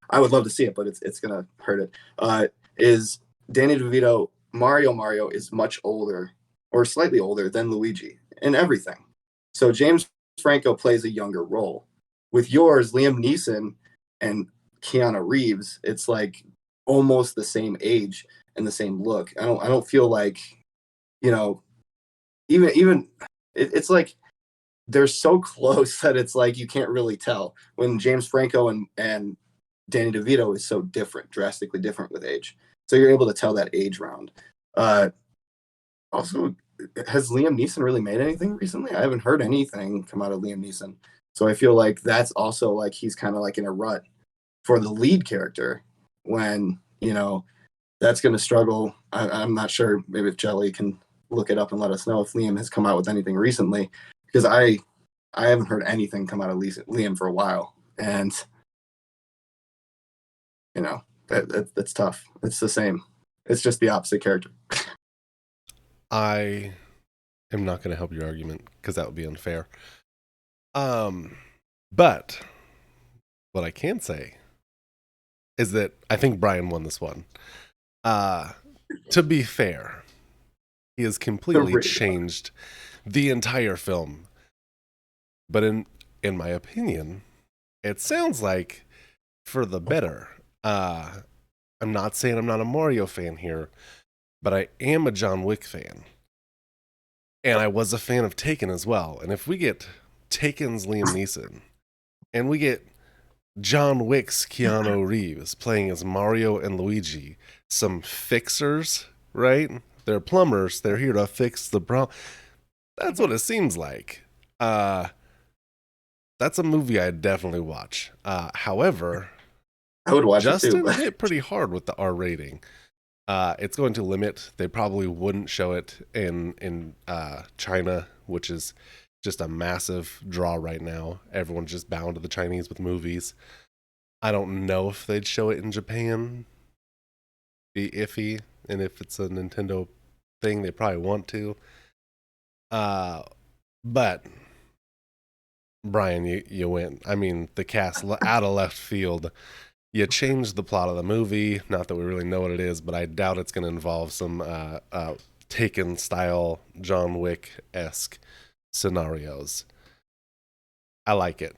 I would love to see it, but it's going to hurt it, is Danny DeVito, Mario is much older or slightly older than Luigi in everything. So James Franco plays a younger role. With yours, Liam Neeson and Keanu Reeves, it's like almost the same age and the same look. I don't feel like, you know, even it's like they're so close that it's like you can't really tell when James Franco and Danny DeVito is so different, drastically different with age. So you're able to tell that age round. Also, has Liam Neeson really made anything recently? I haven't heard anything come out of Liam Neeson. So I feel like that's also like he's kind of like in a rut for the lead character when, you know, that's going to struggle. I'm not sure. Maybe if Jelly can look it up and let us know if Liam has come out with anything recently, because I haven't heard anything come out of Liam for a while. And, you know, that's tough. It's the same. It's just the opposite character. I am not going to help your argument because that would be unfair. But what I can say is that I think Brian won this one. To be fair, he has completely changed the entire film. But in my opinion, it sounds like for the better. I'm not saying I'm not a Mario fan here, but I am a John Wick fan. And I was a fan of Taken as well. And if we get Taken's Liam Neeson, and we get John Wick's Keanu Reeves playing as Mario and Luigi, some fixers, right? They're plumbers. They're here to fix the problem. That's what it seems like. That's a movie I'd definitely watch. However, I would watch Justin it too. hit pretty hard with the R rating. It's going to limit. They probably wouldn't show it in China, which is just a massive draw right now. Everyone's just bound to the Chinese with movies. I don't know if they'd show it in Japan. Be iffy, and if it's a Nintendo thing, they probably want to. But Brian, you win. I mean, the cast out of left field. You changed the plot of the movie. Not that we really know what it is, but I doubt it's going to involve some Taken style John Wick-esque scenarios. I like it.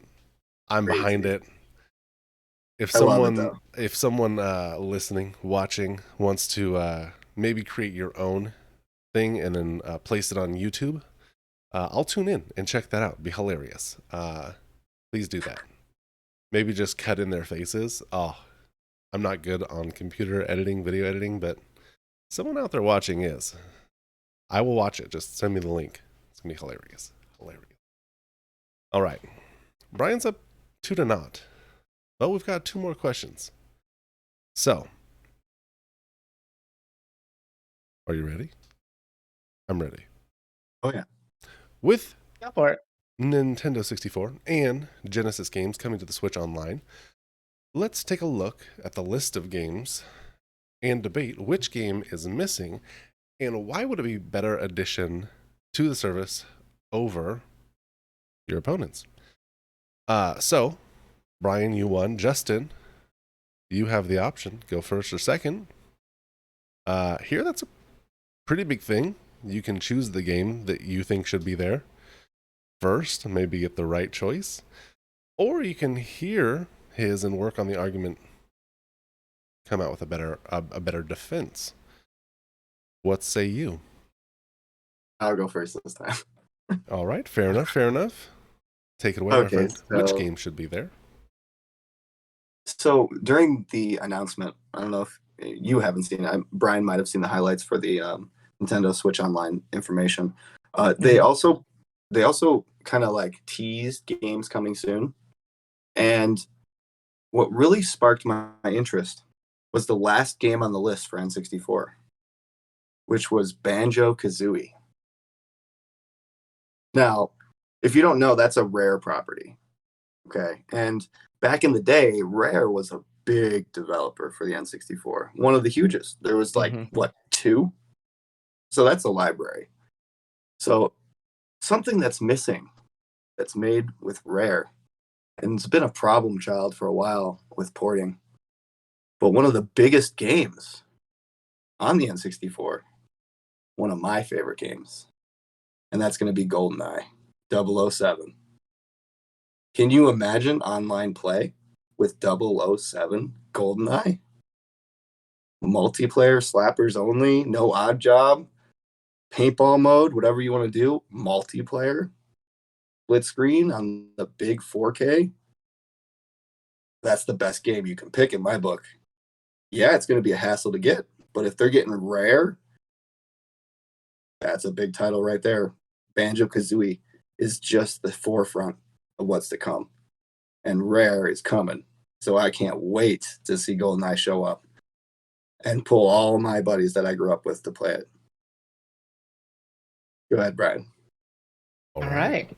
I'm behind it. If someone listening, watching, wants to maybe create your own thing and then place it on YouTube, I'll tune in and check that out. It'd be hilarious. Please do that. Maybe just cut in their faces. Oh, I'm not good on computer editing, video editing, but someone out there watching is. I will watch it. Just send me the link. It's going to be hilarious. Hilarious. All right. Brian's up 2-0. But we've got 2 more questions. So, are you ready? I'm ready. Oh, yeah. Go for it. Nintendo 64 and Genesis games coming to the Switch Online, let's take a look at the list of games and debate which game is missing and why would it be better addition to the service over your opponents. So, Brian, you won. Justin, you have the option. Go first or second. Here, that's a pretty big thing. You can choose the game that you think should be there first, maybe get the right choice, or you can hear his and work on the argument, come out with a better defense. What say you? I'll go first this time. All right, fair enough. Take it away, my friend. Which game should be there? So during the announcement, I don't know if you haven't seen it. Brian might have seen the highlights for the Nintendo Switch Online information. They also kind of like teased games coming soon. And what really sparked my interest was the last game on the list for N64, which was Banjo-Kazooie. Now, if you don't know, that's a Rare property. Okay. And back in the day, Rare was a big developer for the N64. One of the hugest. There was like, 2? So that's a library. So something that's missing, that's made with Rare, and it's been a problem child for a while with porting. But one of the biggest games on the N64 one of my favorite games, and that's going to be GoldenEye 007. Can you imagine online play with 007 GoldenEye? Multiplayer, slappers only, no odd job, paintball mode, whatever you want to do, multiplayer, split screen on the big 4K. That's the best game you can pick in my book. Yeah, it's going to be a hassle to get, but if they're getting rare, that's a big title right there. Banjo-Kazooie is just the forefront of what's to come, and rare is coming. So I can't wait to see GoldenEye show up and pull all my buddies that I grew up with to play it. Go ahead, Brian. All right.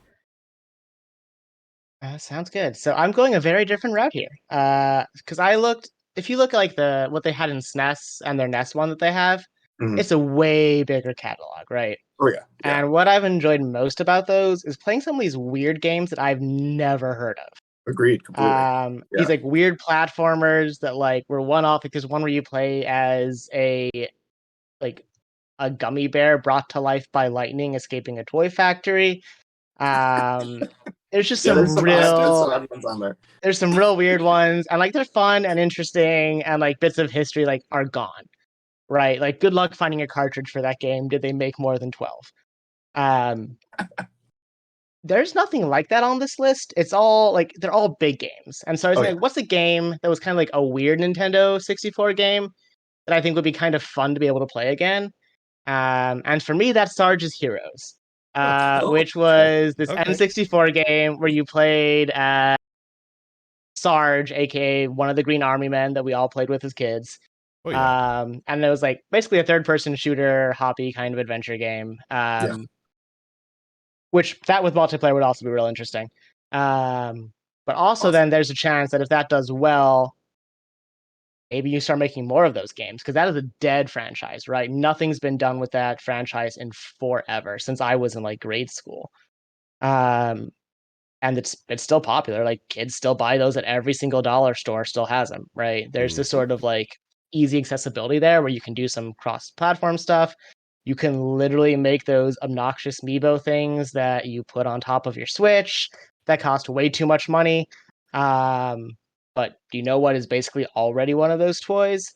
Sounds good. So I'm going a very different route here. Because if you look at like what they had in SNES and their NES one that they have, it's a way bigger catalog, right? Oh yeah. And what I've enjoyed most about those is playing some of these weird games that I've never heard of. Agreed, completely. These like weird platformers that like were one-off. Like there's one where you play as a gummy bear brought to life by lightning escaping a toy factory. There's just there's some odd ones on there. There's some real weird ones, and like they're fun and interesting, and like bits of history like are gone, right? Like good luck finding a cartridge for that game. Did they make more than 12? There's nothing like that on this list. It's all like they're all big games, and so I was like, what's a game that was kind of like a weird Nintendo 64 game that I think would be kind of fun to be able to play again? And for me, that's Sarge's Heroes, which was this N64 game where you played Sarge, aka one of the Green Army Men that we all played with as kids. Oh, yeah. And it was like basically a third-person shooter, hoppy kind of adventure game. Which that with multiplayer would also be real interesting. But also then there's a chance that if that does well, maybe you start making more of those games, because that is a dead franchise, right? Nothing's been done with that franchise in forever, since I was in like grade school. And it's still popular. Like kids still buy those at every single dollar store, still has them, right? There's this sort of like easy accessibility there where you can do some cross-platform stuff. You can literally make those obnoxious Meebo things that you put on top of your Switch that cost way too much money. But do you know what is basically already one of those toys?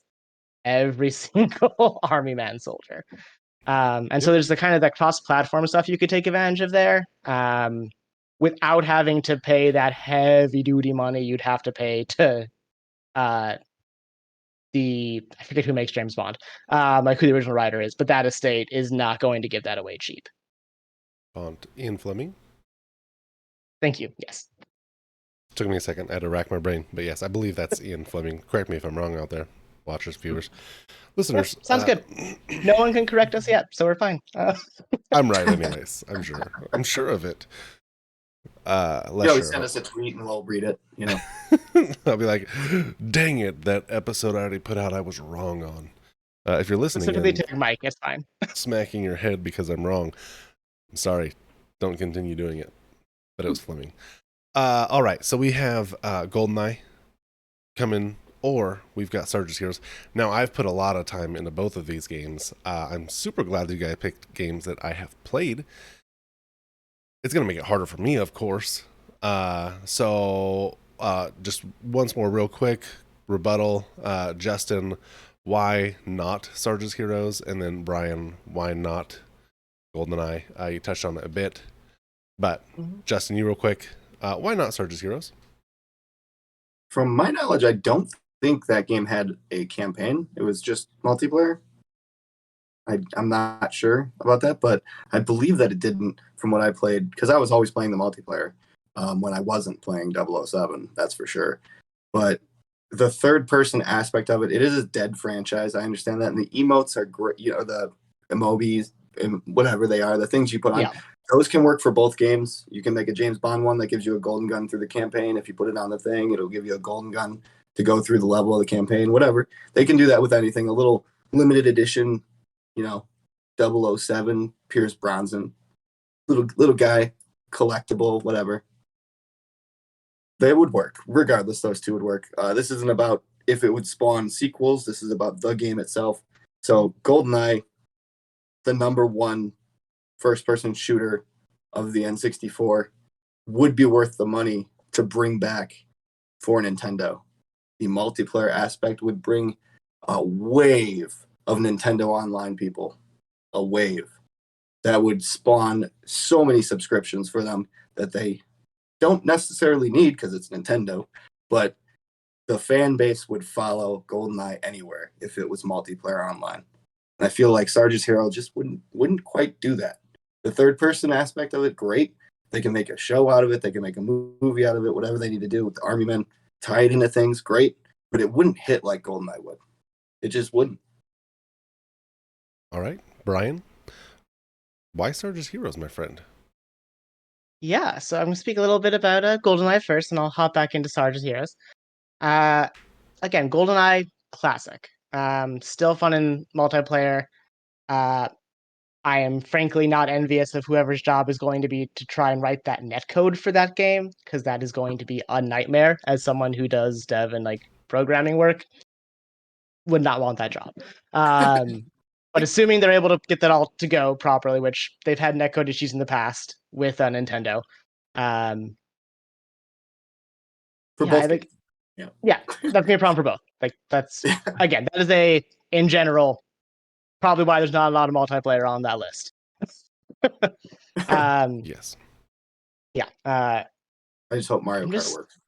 Every single Army Man soldier. So there's the kind of that cross-platform stuff you could take advantage of there, without having to pay that heavy-duty money you'd have to pay to I forget who makes James Bond, like who the original writer is, but that estate is not going to give that away cheap. Ian Fleming? Thank you, yes. Took me a second. I had to rack my brain. But yes, I believe that's Ian Fleming. Correct me if I'm wrong out there. Watchers, viewers, listeners. Sounds good. No one can correct us yet, so we're fine. I'm right anyways. I'm sure. I'm sure of it. Send us a tweet and we'll read it, you know. I'll be like, dang it, that episode I already put out I was wrong on. If you're listening, specifically to your mic, it's fine. Smacking your head because I'm wrong. I'm sorry. Don't continue doing it. But it was Fleming. All right, so we have GoldenEye coming, or we've got Sarge's Heroes. Now, I've put a lot of time into both of these games. I'm super glad that you guys picked games that I have played. It's going to make it harder for me, of course. So just once more real quick, rebuttal. Justin, why not Sarge's Heroes? And then Brian, why not GoldenEye? You touched on it a bit. But Justin, you real quick, why not Sarge's Heroes? From my knowledge, I don't think that game had a campaign. It was just multiplayer. I'm not sure about that, but I believe that it didn't from what I played, because I was always playing the multiplayer when I wasn't playing 007, that's for sure. But the third-person aspect of it is a dead franchise. I understand that, and the emotes are great. You know, the emojis, whatever they are, the things you put on, those can work for both games. You can make a James Bond one that gives you a golden gun through the campaign. If you put it on the thing, it'll give you a golden gun to go through the level of the campaign, whatever. They can do that with anything. A little limited edition, 007, Pierce Bronson, little guy, collectible, whatever. They would work. Regardless, those two would work. This isn't about if it would spawn sequels. This is about the game itself. So GoldenEye, the number one first-person shooter of the N64, would be worth the money to bring back for Nintendo. The multiplayer aspect would bring a wave of Nintendo Online people. A wave that would spawn so many subscriptions for them that they don't necessarily need because it's Nintendo, but the fan base would follow GoldenEye anywhere if it was multiplayer online. And I feel like Sarge's Hero just wouldn't quite do that. The third person aspect of it, great. They can make a show out of it. They can make a movie out of it. Whatever they need to do with the Army Men, tie it into things, great. But it wouldn't hit like GoldenEye would. It just wouldn't. All right, Brian. Why Sarge's Heroes, my friend? Yeah, so I'm going to speak a little bit about GoldenEye first, and I'll hop back into Sarge's Heroes. Again, GoldenEye, classic. Still fun in multiplayer. I am frankly not envious of whoever's job is going to be to try and write that netcode for that game, because that is going to be a nightmare. As someone who does dev and like programming work, would not want that job. But assuming they're able to get that all to go properly, which they've had netcode issues in the past with Nintendo. For Yeah, both I think, games. yeah, that's gonna be a problem for both. Like that's again, that is in general probably why there's not a lot of multiplayer on that list. Yes. Yeah. I just hope Mario I'm Kart just- works.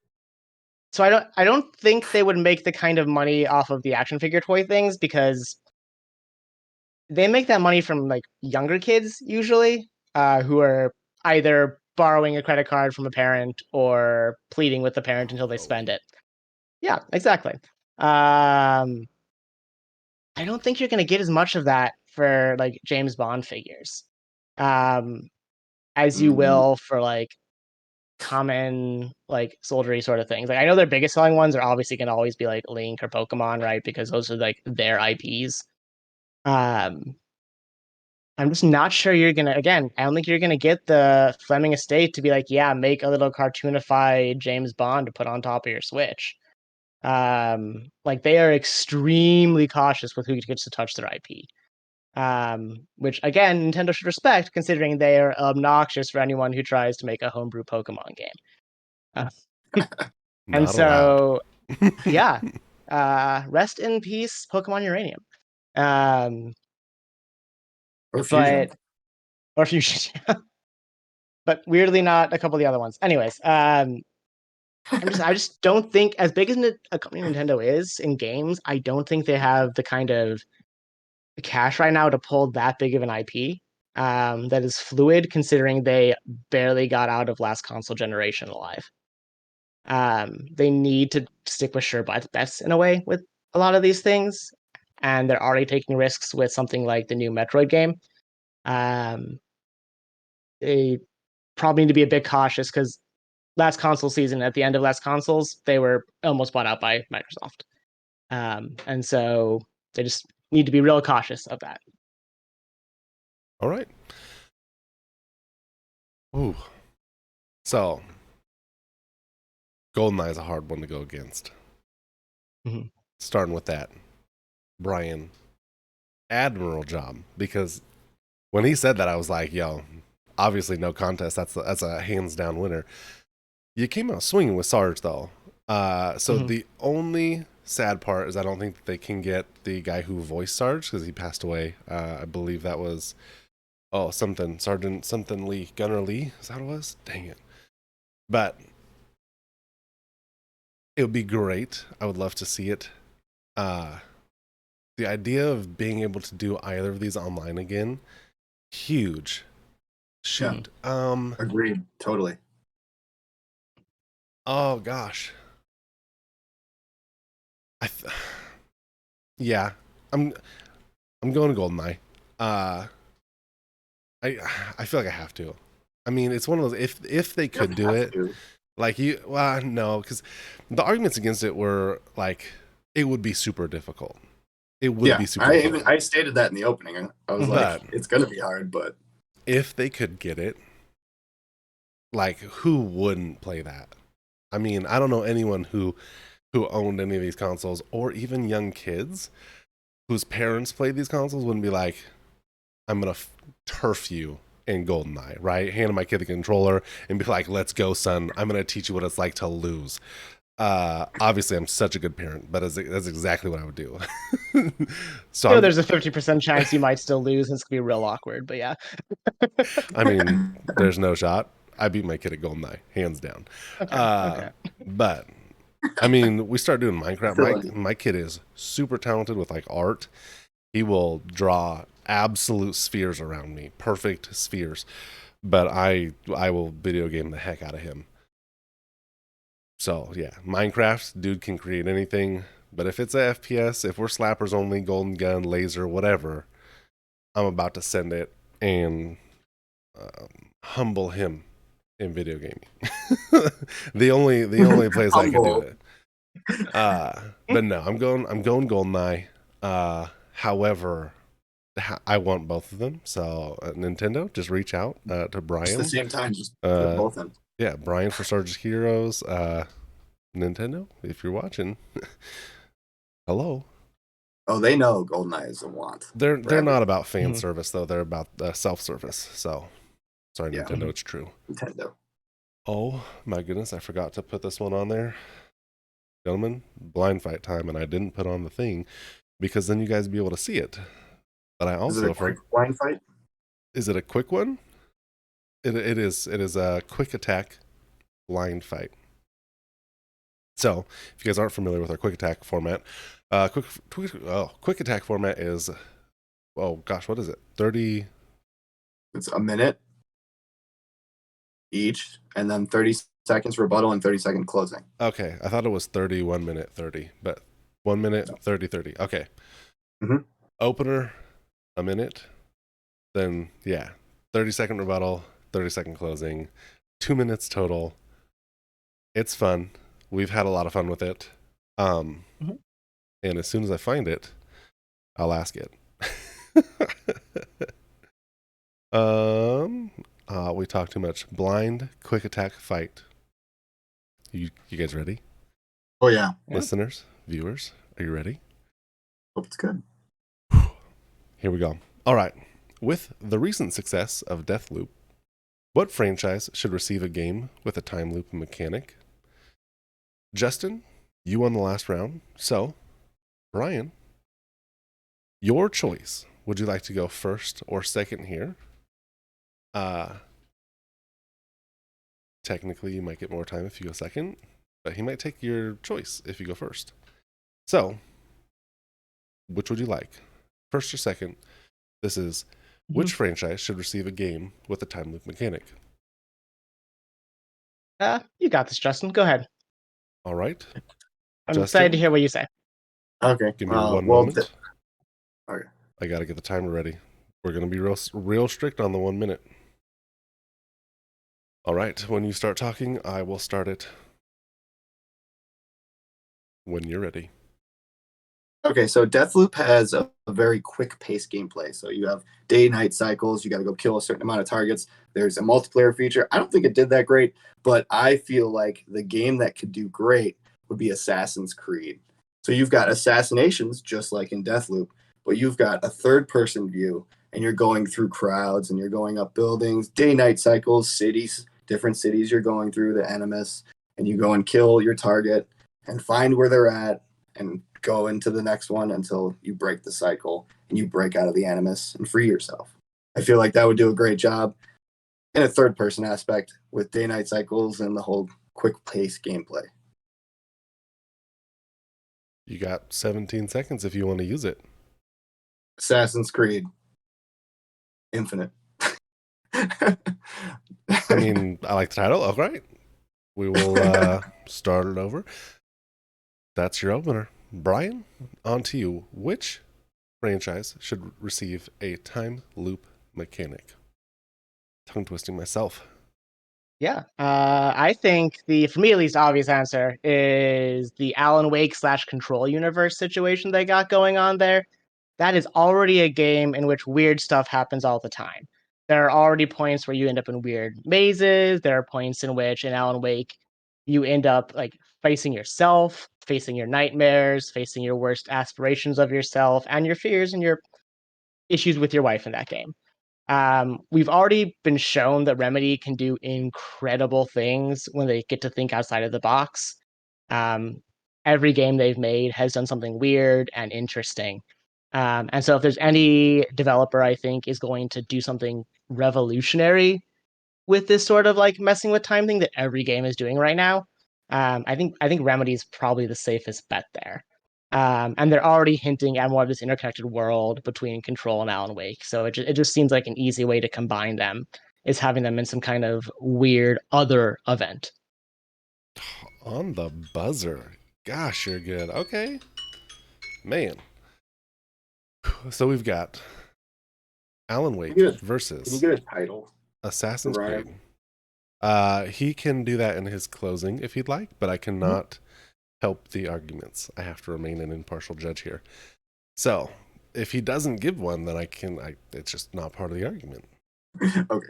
So I don't think they would make the kind of money off of the action figure toy things, because they make that money from like younger kids usually, who are either borrowing a credit card from a parent or pleading with the parent until they spend it. Yeah, exactly. I don't think you're going to get as much of that for like James Bond figures, as you will for like common like soldiery sort of things. Like I know their biggest selling ones are obviously going to always be like Link or Pokemon, right? Because those are like their IPs. I'm just not sure you're gonna. Again, I don't think you're gonna get the Fleming estate to be like, yeah, make a little cartoonified James Bond to put on top of your Switch. Like they are extremely cautious with who gets to touch their IP. Which again, Nintendo should respect, considering they are obnoxious for anyone who tries to make a homebrew Pokemon game. And Not so, allowed. yeah, rest in peace, Pokemon Uranium. Or Fusion. Or Fusion, but weirdly not a couple of the other ones. Anyways, I just don't think, as big as a company Nintendo is in games, I don't think they have the kind of cash right now to pull that big of an IP that is fluid, considering they barely got out of last console generation alive. They need to stick with sure bets in a way with a lot of these things, and they're already taking risks with something like the new Metroid game. They probably need to be a bit cautious, because last console season, at the end of last consoles, they were almost bought out by Microsoft. And so they just need to be real cautious of that. All right. Ooh. So, GoldenEye is a hard one to go against. Mhm. Starting with that, Brian, admiral job, because when he said that, I was like, yo, obviously no contest. That's a hands down winner. You came out swinging with Sarge though. So the only sad part is I don't think that they can get the guy who voiced Sarge, because he passed away. I believe that was Sergeant something Lee, Gunner Lee. Is that what it was? Dang it. But it would be great. I would love to see it. The idea of being able to do either of these online again, huge. Shoot. Agreed. Totally. Oh gosh. Yeah. I'm going to GoldenEye. I feel like I have to. I mean, it's one of those, if they could do it, like no, because the arguments against it were like it would be super difficult. It would be super difficult. I stated that in the opening. I was like, it's gonna be hard, but if they could get it, like who wouldn't play that? I mean, I don't know anyone who owned any of these consoles, or even young kids whose parents played these consoles wouldn't be like, I'm gonna turf you in GoldenEye, right? Hand my kid the controller and be like, let's go, son. I'm gonna teach you what it's like to lose. Obviously I'm such a good parent, but that's exactly what I would do. So there's a 50% chance you might still lose, and it's gonna be real awkward. But yeah. I mean, there's no shot. I beat my kid at GoldenEye, hands down. Okay. But I mean, we start doing Minecraft. Ability. My kid is super talented with like art. He will draw absolute spheres around me, perfect spheres. But I will video game the heck out of him. So yeah, Minecraft, dude can create anything. But if it's a FPS, if we're slappers only, golden gun, laser, whatever, I'm about to send it and humble him in video gaming. the only place I can do it. But no, I'm going GoldenEye. However, I want both of them. So Nintendo, just reach out to Brian. At the same time, just put both in. Yeah, Brian for Sargent Heroes. Nintendo, if you're watching, hello. Oh, they know GoldenEye is a want. They're not about fan service though. They're about self service. So sorry, Yeah. Nintendo, it's true. Nintendo. Oh my goodness, I forgot to put this one on there. Gentlemen, blind fight time, and I didn't put on the thing because then you guys would be able to see it. But I also Is it a quick blind fight? Is it a quick one? It is a quick attack blind fight. So if you guys aren't familiar with our quick attack format, quick attack format is, oh gosh, what is it? 30. It's a minute each, and then 30 seconds rebuttal and 30-second closing. Okay, I thought it was 31 minute 30, but 1 minute 30. Okay. Mhm. Opener, a minute, then 30-second rebuttal, 30-second closing, 2 minutes total. It's fun. We've had a lot of fun with it. And as soon as I find it, I'll ask it. We talk too much. Blind quick attack fight. You guys ready? Oh yeah. Listeners, viewers, are you ready? Hope it's good. Here we go. All right. With the recent success of Deathloop, what franchise should receive a game with a time loop mechanic? Justin, you won the last round. So, Brian, your choice. Would you like to go first or second here? Technically, you might get more time if you go second, but he might take your choice if you go first. So, which would you like? First or second? This is which franchise should receive a game with a time loop mechanic? You got this, Justin. Go ahead. All right. I'm Justin, excited to hear what you say. Okay. Give me one moment. Okay. I got to get the timer ready. We're going to be real strict on the 1 minute. All right. When you start talking, I will start it when you're ready. Okay, so Deathloop has a very quick-paced gameplay. So you have day-night cycles. You got to go kill a certain amount of targets. There's a multiplayer feature. I don't think it did that great, but I feel like the game that could do great would be Assassin's Creed. So you've got assassinations, just like in Deathloop, but you've got a third-person view, and you're going through crowds, and you're going up buildings, day-night cycles, cities, different cities you're going through, the Animus, and you go and kill your target and find where they're at and go into the next one until you break the cycle and you break out of the Animus and free yourself. I feel like that would do a great job in a third-person aspect with day-night cycles and the whole quick-paced gameplay. You got 17 seconds if you want to use it. Assassin's Creed Infinite. I mean, I like the title. All right. We will start it over. That's your opener. Brian, on to you. Which franchise should receive a time loop mechanic? Tongue twisting myself. Yeah. I think for me at least, obvious answer is the Alan Wake / Control universe situation they got going on there. That is already a game in which weird stuff happens all the time. There are already points where you end up in weird mazes. There are points in which in Alan Wake you end up like facing yourself. facing your nightmares, facing your worst aspirations of yourself, and your fears and your issues with your wife in that game. We've already been shown that Remedy can do incredible things when they get to think outside of the box. Every game they've made has done something weird and interesting. And so if there's any developer I think is going to do something revolutionary with this sort of like messing with time thing that every game is doing right now, I think Remedy is probably the safest bet there. And they're already hinting at more of this interconnected world between Control and Alan Wake. So it just seems like an easy way to combine them is having them in some kind of weird other event. On the buzzer. Gosh, you're good. Okay. Man. So we've got Alan Wake Can you versus get a title? Assassin's Brian? Creed. He can do that in his closing if he'd like, but I cannot help the arguments. I have to remain an impartial judge here. So if he doesn't give one, then it's just not part of the argument. Okay.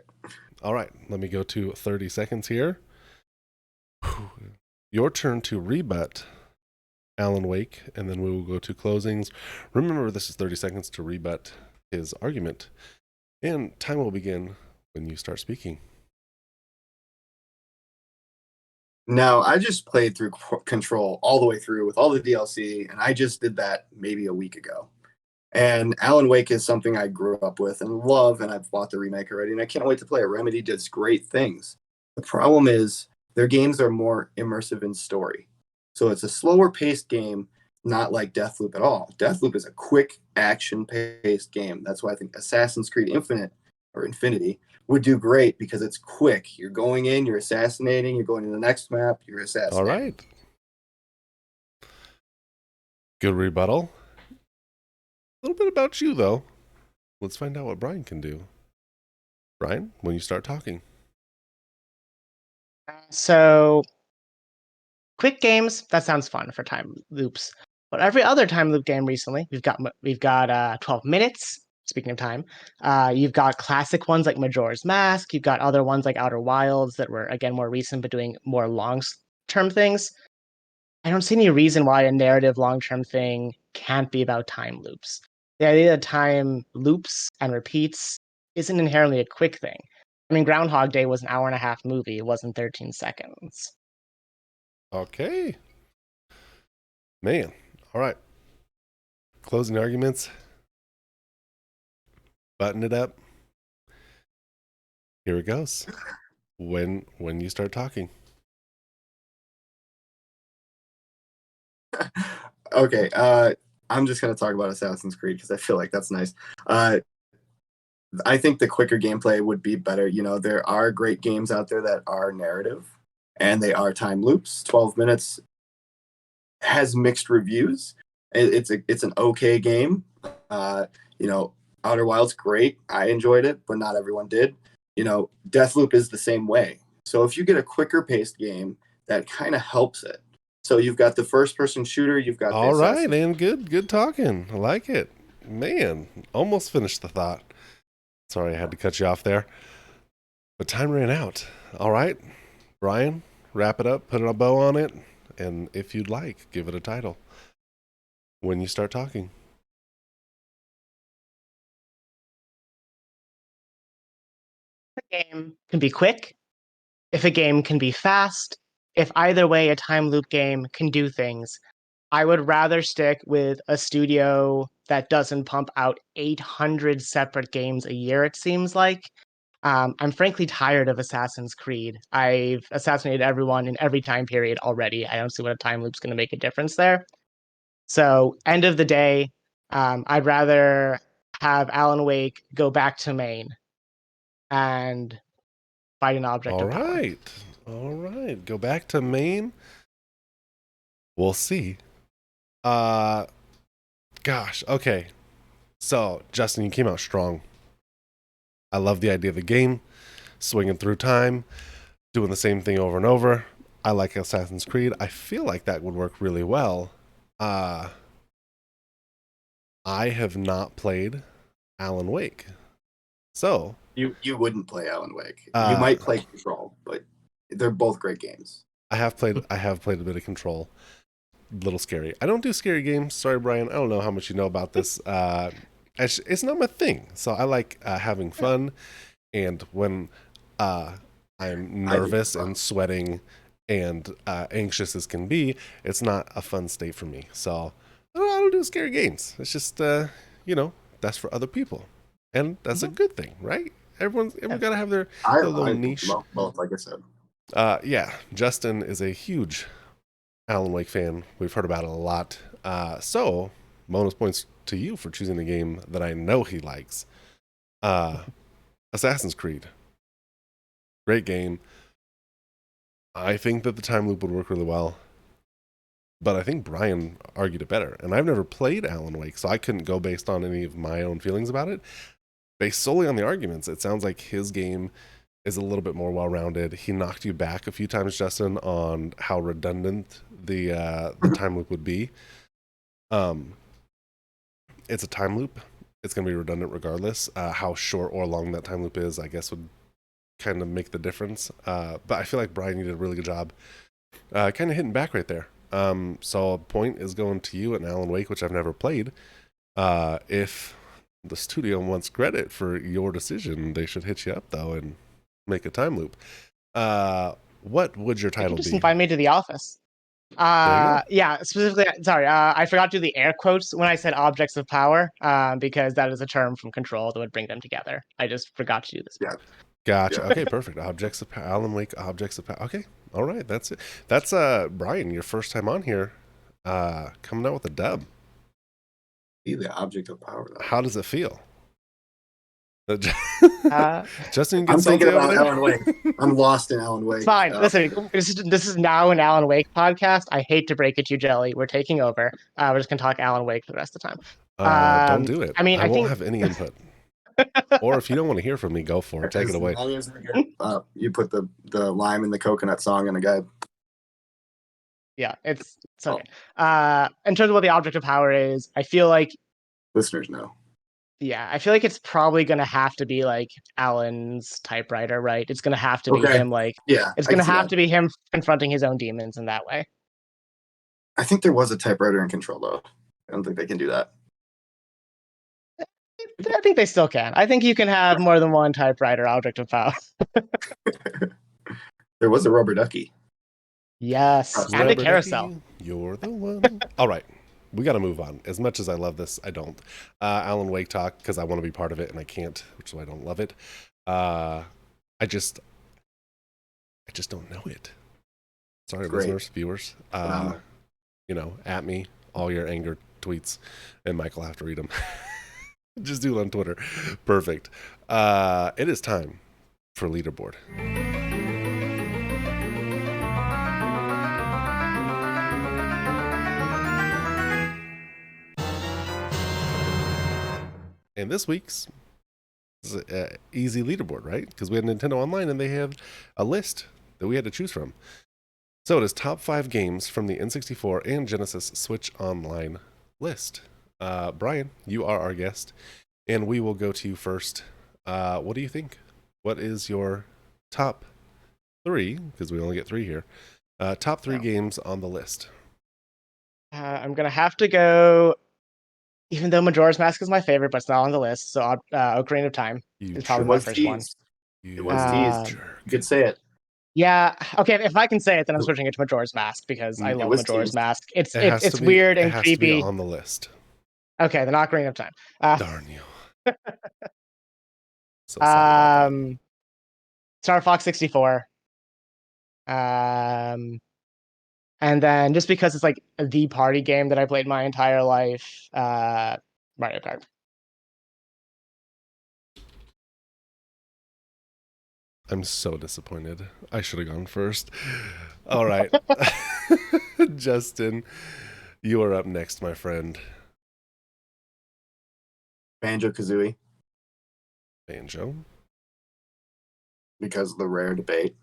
All right, let me go to 30 seconds here. Your turn to rebut Alan Wake, and then we will go to closings. Remember, this is 30 seconds to rebut his argument, and time will begin when you start speaking. Now, I just played through Control all the way through with all the DLC, and I just did that maybe a week ago. And Alan Wake is something I grew up with and love, and I've bought the remake already, and I can't wait to play it. Remedy does great things. The problem is their games are more immersive in story. So it's a slower paced game, not like Deathloop at all. Deathloop is a quick action paced game. That's why I think Assassin's Creed Infinity would do great because it's quick. You're going in, you're assassinating, you're going to the next map, you're assassinating. All right. Good rebuttal. A little bit about you, though. Let's find out what Brian can do. Brian, when you start talking. So, quick games, that sounds fun for time loops. But every other time loop game recently, we've got 12 minutes. Speaking of time, you've got classic ones like Majora's Mask. You've got other ones like Outer Wilds that were again more recent, but doing more long-term things. I don't see any reason why a narrative long-term thing can't be about time loops. The idea that time loops and repeats isn't inherently a quick thing. I mean, Groundhog Day was an hour-and-a-half movie. It wasn't 13 seconds. Okay. Man. All right. Closing arguments. Button it up. Here it goes. When you start talking. Okay, I'm just going to talk about Assassin's Creed because I feel like that's nice. I think the quicker gameplay would be better. You know, there are great games out there that are narrative and they are time loops. 12 minutes has mixed reviews. It's an okay game. You know, Outer Wilds, great. I enjoyed it, but not everyone did. You know, Deathloop is the same way. So if you get a quicker paced game, that kind of helps it. So you've got the first person shooter, you've got all right, and good talking. I like it. Man, almost finished the thought. Sorry, I had to cut you off there. But time ran out. All right, Brian, wrap it up, put a bow on it, and if you'd like, give it a title. When you start talking. A game can be quick, if a game can be fast, if either way a time loop game can do things, I would rather stick with a studio that doesn't pump out 800 separate games a year, it seems like. I'm frankly tired of Assassin's Creed. I've assassinated everyone in every time period already. I don't see what a time loop's going to make a difference there. So, end of the day, I'd rather have Alan Wake go back to Maine and fight an object of power. All right. Go back to Maine. We'll see. Gosh. Okay. So, Justin, you came out strong. I love the idea of the game, swinging through time, doing the same thing over and over. I like Assassin's Creed. I feel like that would work really well. I have not played Alan Wake. So you wouldn't play Alan Wake. You might play Control, but they're both great games. I have played a bit of Control. little scary. I don't do scary games. Sorry, Brian. I don't know how much you know about this. It's not my thing. So I like having fun. And when I'm nervous and sweating and anxious as can be, it's not a fun state for me. So I don't do scary games. It's just, that's for other people. And that's a good thing, right? Everyone's got to have their little niche. Both, like I said. Yeah, Justin is a huge Alan Wake fan. We've heard about it a lot. So bonus points to you for choosing the game that I know he likes. Assassin's Creed. Great game. I think that the time loop would work really well. But I think Brian argued it better. And I've never played Alan Wake, so I couldn't go based on any of my own feelings about it. Based solely on the arguments, it sounds like his game is a little bit more well-rounded. He knocked you back a few times, Justin, on how redundant the time loop would be. It's a time loop. It's going to be redundant regardless. How short or long that time loop is, I guess, would kind of make the difference. But I feel like Brian, you did a really good job kind of hitting back right there. So a point is going to you and Alan Wake, which I've never played. If the studio wants credit for your decision, they should hit you up, though, and make a time loop. What would your title just be? invite me to the office. Yeah, specifically, sorry, I forgot to do the air quotes when I said objects of power, because that is a term from Control that would bring them together. I just forgot to do this. Yeah. Gotcha. Yeah. Okay, perfect. Objects of power. Alan Wake, objects of power. Okay, all right, that's it. That's Brian, your first time on here, coming out with a dub. Be the object of power. Though. How does it feel? Justin, I'm thinking about Alan Wake. I'm lost in Alan Wake. It's fine. Listen, this is now an Alan Wake podcast. I hate to break it to you, Jelly. We're taking over. We're just gonna talk Alan Wake for the rest of the time. Don't do it. I mean, I won't have any input. Or if you don't want to hear from me, go for it. Take it away. You put the lime and the coconut song in the guide. Yeah, it's okay. In terms of what the object of power is, I feel like Listeners know. Yeah, I feel like it's probably going to have to be like Alan's typewriter, right? It's going to have to be him, it's going to have to be him confronting his own demons in that way. I think there was a typewriter in Control, though. I don't think they can do that. I think they still can. I think you can have more than one typewriter object of power. There was a rubber ducky. Yes, and a carousel. Ducky, you're the one. All right. We got to move on. As much as I love this, I don't. Alan Wake talk, because I want to be part of it and I can't, which is why I don't love it. I just don't know it. Sorry, listeners, viewers. At me, all your anger tweets, and Michael will have to read them. Just do it on Twitter. Perfect. It is time for leaderboard. And this week's is an easy leaderboard, right? Because we had Nintendo Online and they have a list that we had to choose from. So it is top 5 games from the N64 and Genesis Switch Online list. Brian, you are our guest, and we will go to you first. What do you think? What is your top 3, because we only get 3 here, top 3 games on the list? I'm going to have to go... Even though Majora's Mask is my favorite, but it's not on the list, so Ocarina of Time is probably my first one. It was teased. You could say it. Yeah, okay, if I can say it, then I'm switching it to Majora's Mask, because I love Majora's Mask. It's weird and creepy. To be on the list. Okay, then Ocarina of Time. Darn you. So sorry Star Fox 64. And then just because it's like the party game that I played my entire life, Mario Kart. I'm so disappointed. I should have gone first. All right. Justin, you are up next, my friend. Banjo-Kazooie. Banjo. Because of the rare debate.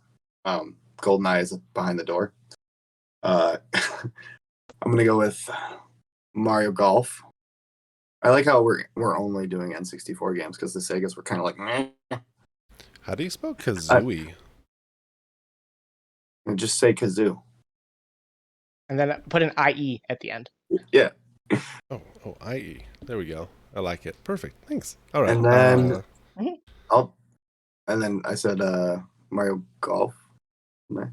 GoldenEye is behind the door. I'm gonna go with Mario Golf. I like how we're only doing N64 games because the Segas were kind of like, meh. How do you spell Kazooie? Just say Kazoo. and then put an IE at the end. Yeah. Oh, IE. There we go. I like it. Perfect. Thanks. All right. And then Mhm. I said Mario Golf. No.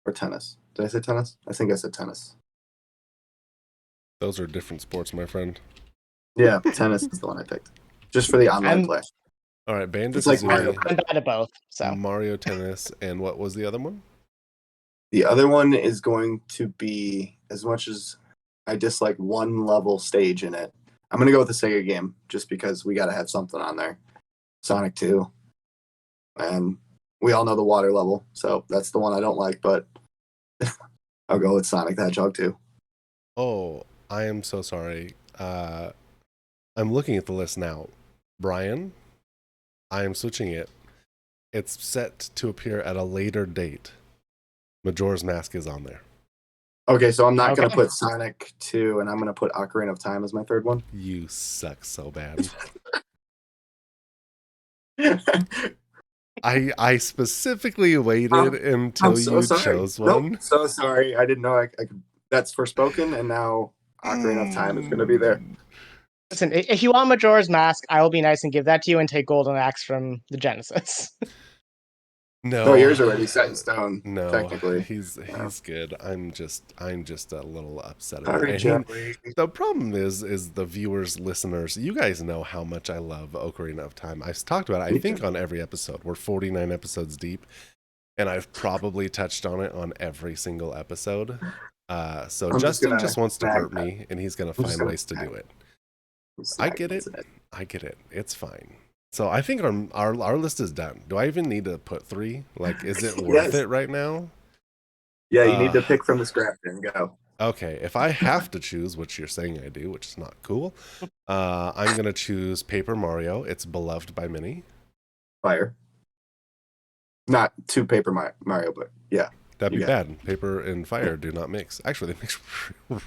Or tennis. Did I say tennis? I think I said tennis. Those are different sports, my friend. Yeah, tennis is the one I picked. Just for the online play. All right, It's like Mario Banjo-Kazooie, I'm bad at both. So Mario Tennis, and what was the other one? The other one is going to be, as much as I dislike one level stage in it, I'm going to go with the Sega game just because we got to have something on there. Sonic 2. And we all know the water level, so that's the one I don't like, but I'll go with Sonic the Hedgehog 2. Oh, I am so sorry. I'm looking at the list now. Brian, I am switching it. It's set to appear at a later date. Majora's Mask is on there. Okay, so I'm not going to put Sonic 2, and I'm going to put Ocarina of Time as my third one. You suck so bad. I specifically waited until you chose one. Nope, so sorry. I didn't know I could. That's Forspoken, and now Ocarina of Time is going to be there. listen, if you want Majora's Mask, I will be nice and give that to you and take Golden Axe from the Genesis. No, yours already set in stone. No, technically, he's good. I'm just a little upset about it. And the problem is the viewers, listeners. You guys know how much I love Ocarina of Time. I've talked about it, I think, on every episode. We're 49 episodes deep, and I've probably touched on it on every single episode. So Justin just wants to hurt me, and he's gonna find ways to do it. I get it. It's fine. So I think our list is done. Do I even need to put 3? Like, is it worth it right now? Yeah, you need to pick from the scrap and go. Okay, if I have to choose, which you're saying I do, which is not cool, I'm gonna choose Paper Mario. It's beloved by many. Fire. Not two Paper Mario, but yeah. That'd be bad. Paper and fire do not mix. Actually, they mix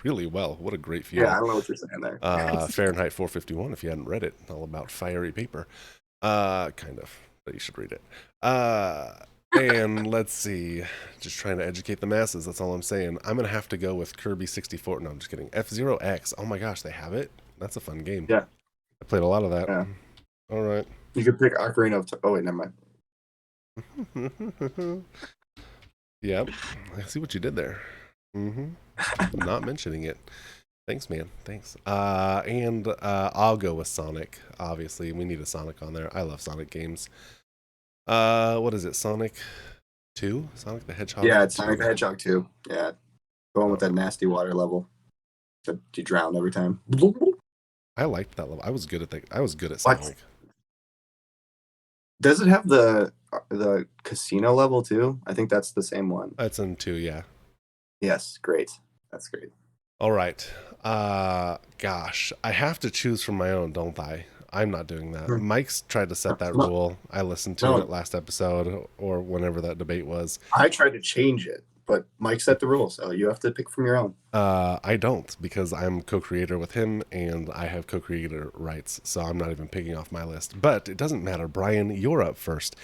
really well. What a great feel. Yeah, I don't know what you're saying there. Fahrenheit 451, if you hadn't read it, all about fiery paper. Kind of, but you should read it. And let's see. Just trying to educate the masses. That's all I'm saying. I'm going to have to go with Kirby 64. No, I'm just kidding. F-Zero X. Oh my gosh, they have it? That's a fun game. Yeah. I played a lot of that. Yeah. All right. You could pick Ocarina of Time. Oh, wait, never mind. Yep. I see what you did there. Not mentioning it. Thanks, man. Thanks. And I'll go with Sonic. Obviously, we need a Sonic on there. I love Sonic games. What is it? Sonic 2? Sonic the Hedgehog? Yeah, it's Sonic the Hedgehog 2. Yeah. Going with that nasty water level. That you drown every time. I liked that level. I was good at that. I was good at Sonic. Does it have the casino level too? I think that's the same one. That's in 2, yeah. Yes, great. That's great. All right. Gosh, I have to choose from my own, don't I? I'm not doing that. Mike's tried to set that rule. I listened to it last episode or whenever that debate was. I tried to change it, but Mike set the rules, so you have to pick from your own. I don't, because I'm co-creator with him and I have co-creator rights, so I'm not even picking off my list. But it doesn't matter. Brian, you're up first.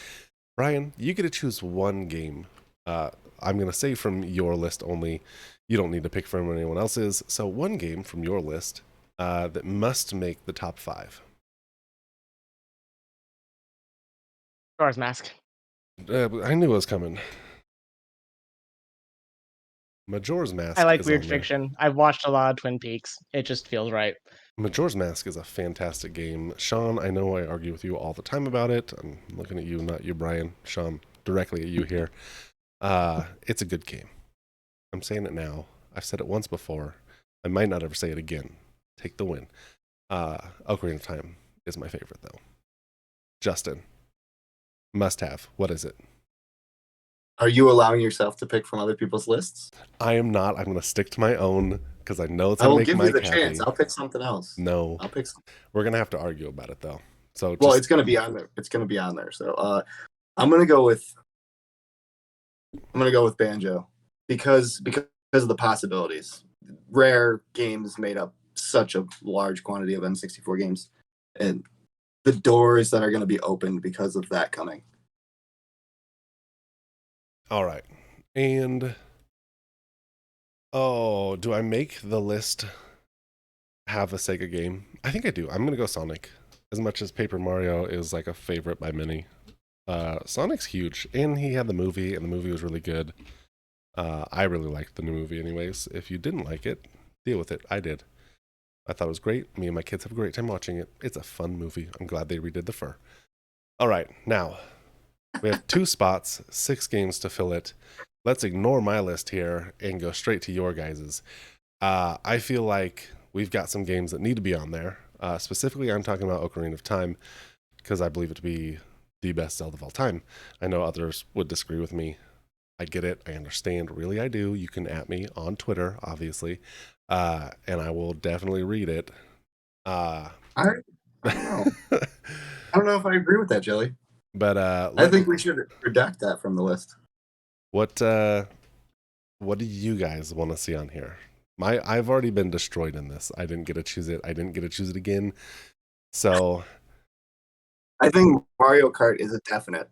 Brian, you get to choose one game. I'm going to say from your list only. You don't need to pick from anyone else's. So one game from your list that must make the top 5. Majora's Mask. I knew it was coming. Majora's Mask. I like weird fiction. I've watched a lot of Twin Peaks. It just feels right. Majora's Mask is a fantastic game. Sean, I know I argue with you all the time about it. I'm looking at you, not you, Brian. Sean, directly at you here. It's a good game. I'm saying it now. I've said it once before. I might not ever say it again. Take the win. Ocarina of Time is my favorite, though. Justin, must have. What is it? Are you allowing yourself to pick from other people's lists? I am not. I'm going to stick to my own because I know it's I going will to make give Mike you the happy. chance. I'll pick something else. No. I'll pick something. We're going to have to argue about it, though. So well, it's going to be on there. It's going to be on there. So I'm going to go with Banjo because of the possibilities. Rare games made up such a large quantity of N64 games, and the doors that are going to be opened because of that coming. All right. And Oh, do I make the list have a Sega game? I think I do. I'm gonna go Sonic. As much as Paper Mario is like a favorite by many, Sonic's huge, and he had the movie, and the movie was really good. I really liked the new movie, anyways. If you didn't like it, deal with it. I did. I thought it was great. Me and my kids have a great time watching it. It's a fun movie. I'm glad they redid the fur. All right, now we have 2 spots, 6 games to fill it. Let's ignore my list here and go straight to your guys's. I feel like we've got some games that need to be on there. Specifically, I'm talking about Ocarina of Time because I believe it to be the best Zelda of all time. I know others would disagree with me. I get it. I understand. Really, I do. You can at me on Twitter, obviously, and I will definitely read it. I don't know. I don't know if I agree with that, Jelly. But I think we should redact that from the list. What do you guys want to see on here? I've already been destroyed in this. I didn't get to choose it. I didn't get to choose it again. So I think Mario Kart is a definite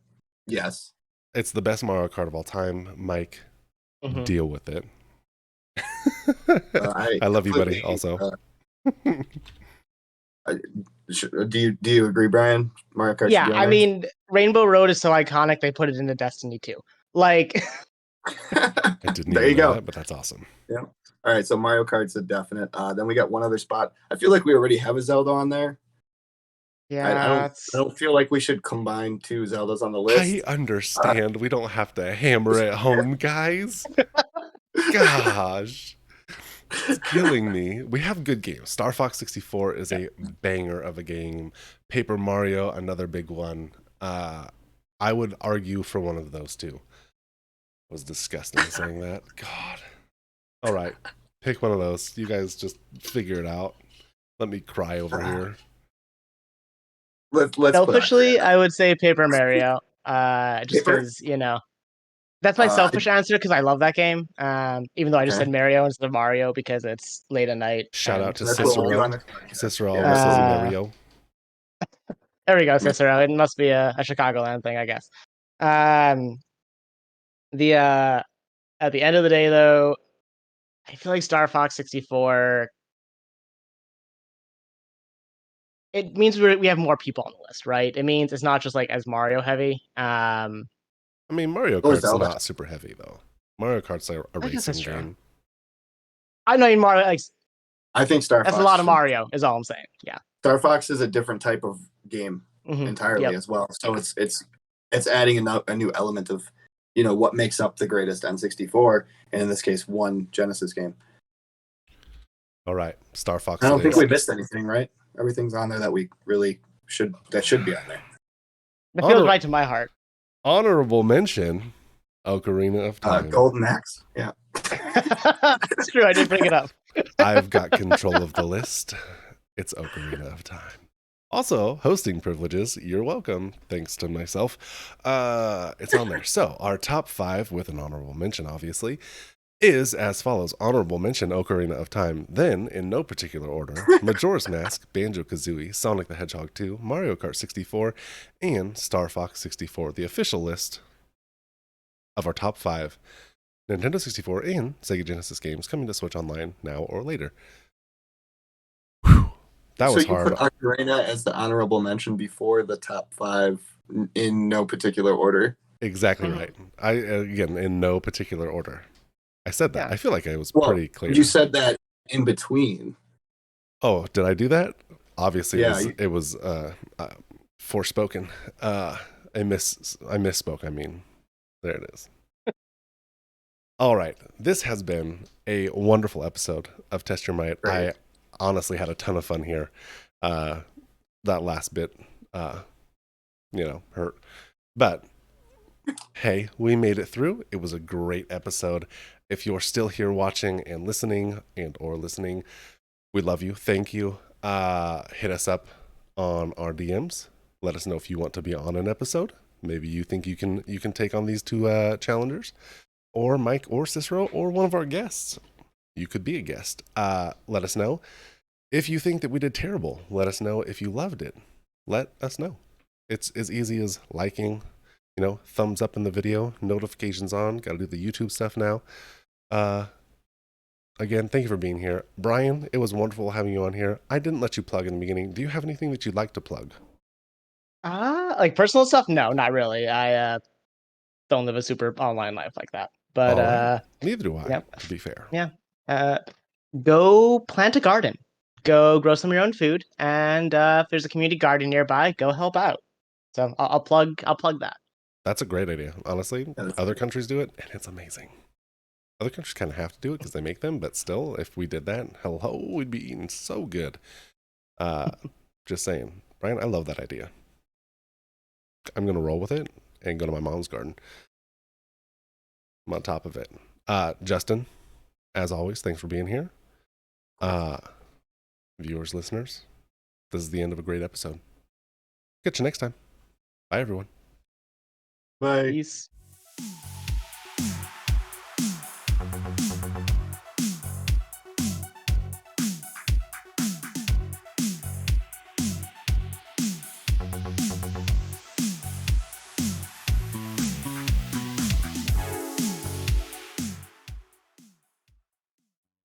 yes. it's the best Mario Kart of all time. Mike, deal with it. I love you, buddy. Also, do you agree, Brian? Mario Kart. Yeah, I mean, Rainbow Road is so iconic they put it into Destiny 2. Like, I didn't there even you know go. that, but that's awesome. Yeah. All right, so Mario Kart's a definite. Then we got one other spot. I feel like we already have a Zelda on there. yeah, I don't feel like we should combine 2 Zeldas on the list. I understand. We don't have to hammer it home, guys. Gosh. It's killing me. We have good games. Star Fox 64 is a banger of a game. Paper Mario, another big one. I would argue for one of those 2. It was disgusting saying that. God. All right. Pick one of those. You guys just figure it out. Let me cry over here. Let's selfishly, I would say Paper Mario. Just because, that's my selfish answer because I love that game. Even though I just said Mario instead of Mario because it's late at night. Shout out to Cicero. Cicero Yeah. always says Mario. There we go, Cicero. It must be a Chicagoland thing, I guess. At the end of the day, though, I feel like Star Fox 64. It means we have more people on the list, right? It means it's not just like as Mario heavy. I mean, Mario Kart's not super heavy though. Mario Kart's a racing game. I know Mario. Like, I think Star Fox. That's a lot of Mario. Is all I'm saying. Yeah. Star Fox is a different type of game entirely as well. So it's adding a new element of what makes up the greatest N64, and in this case, one Genesis game. All right, Star Fox. I don't think we missed anything, right? Everything's on there that we really should be on there. That feels right to my heart. Honorable mention, Ocarina of Time. Golden Axe. Yeah. That's true. I did bring it up. I've got control of the list. It's Ocarina of Time. Also, hosting privileges. You're welcome. Thanks to myself. It's on there. So, our top 5 with an honorable mention, obviously, is as follows. Honorable mention, Ocarina of Time. Then, in no particular order, Majora's Mask, Banjo-Kazooie, Sonic the Hedgehog 2, Mario Kart 64, and Star Fox 64. The official list of our top 5 Nintendo 64 and Sega Genesis games coming to Switch Online now or later. Whew, that was hard. So you put Ocarina as the honorable mention before the top 5 in no particular order. Exactly right. Again, in no particular order. I said that. Yeah. I feel like I was pretty clear. You said that in between. Oh, did I do that? Obviously, it was forspoken. I misspoke. I mean, there it is. All right. This has been a wonderful episode of Test Your Might. Right. I honestly had a ton of fun here. That last bit, hurt. But hey, we made it through. It was a great episode. If you're still here watching and listening, we love you. Thank you. Hit us up on our DMs. Let us know if you want to be on an episode. Maybe you think you can take on these 2 challengers, or Mike or Cicero or one of our guests. You could be a guest. Let us know. If you think that we did terrible, let us know. If you loved it, let us know. It's as easy as liking, thumbs up in the video, notifications on. Got to do the YouTube stuff now. again, thank you for being here. Brian, it was wonderful having you on here. I didn't let you plug in the beginning. Do you have anything that you'd like to plug? Like personal stuff? No, not really. I don't live a super online life like that. But All right. Neither do I, yep. to be fair. Yeah. Go plant a garden. Go grow some of your own food, and if there's a community garden nearby, go help out. So I'll plug that. That's a great idea. Honestly, Yeah, that's other great. countries do it, and it's amazing. Other countries kind of have to do it because they make them, but still, if we did that, hello, we'd be eating so good. Just saying. Brian, I love that idea. I'm going to roll with it and go to my mom's garden. I'm on top of it. Justin, as always, thanks for being here. Viewers, listeners, this is the end of a great episode. Catch you next time. Bye, everyone. Bye. Peace.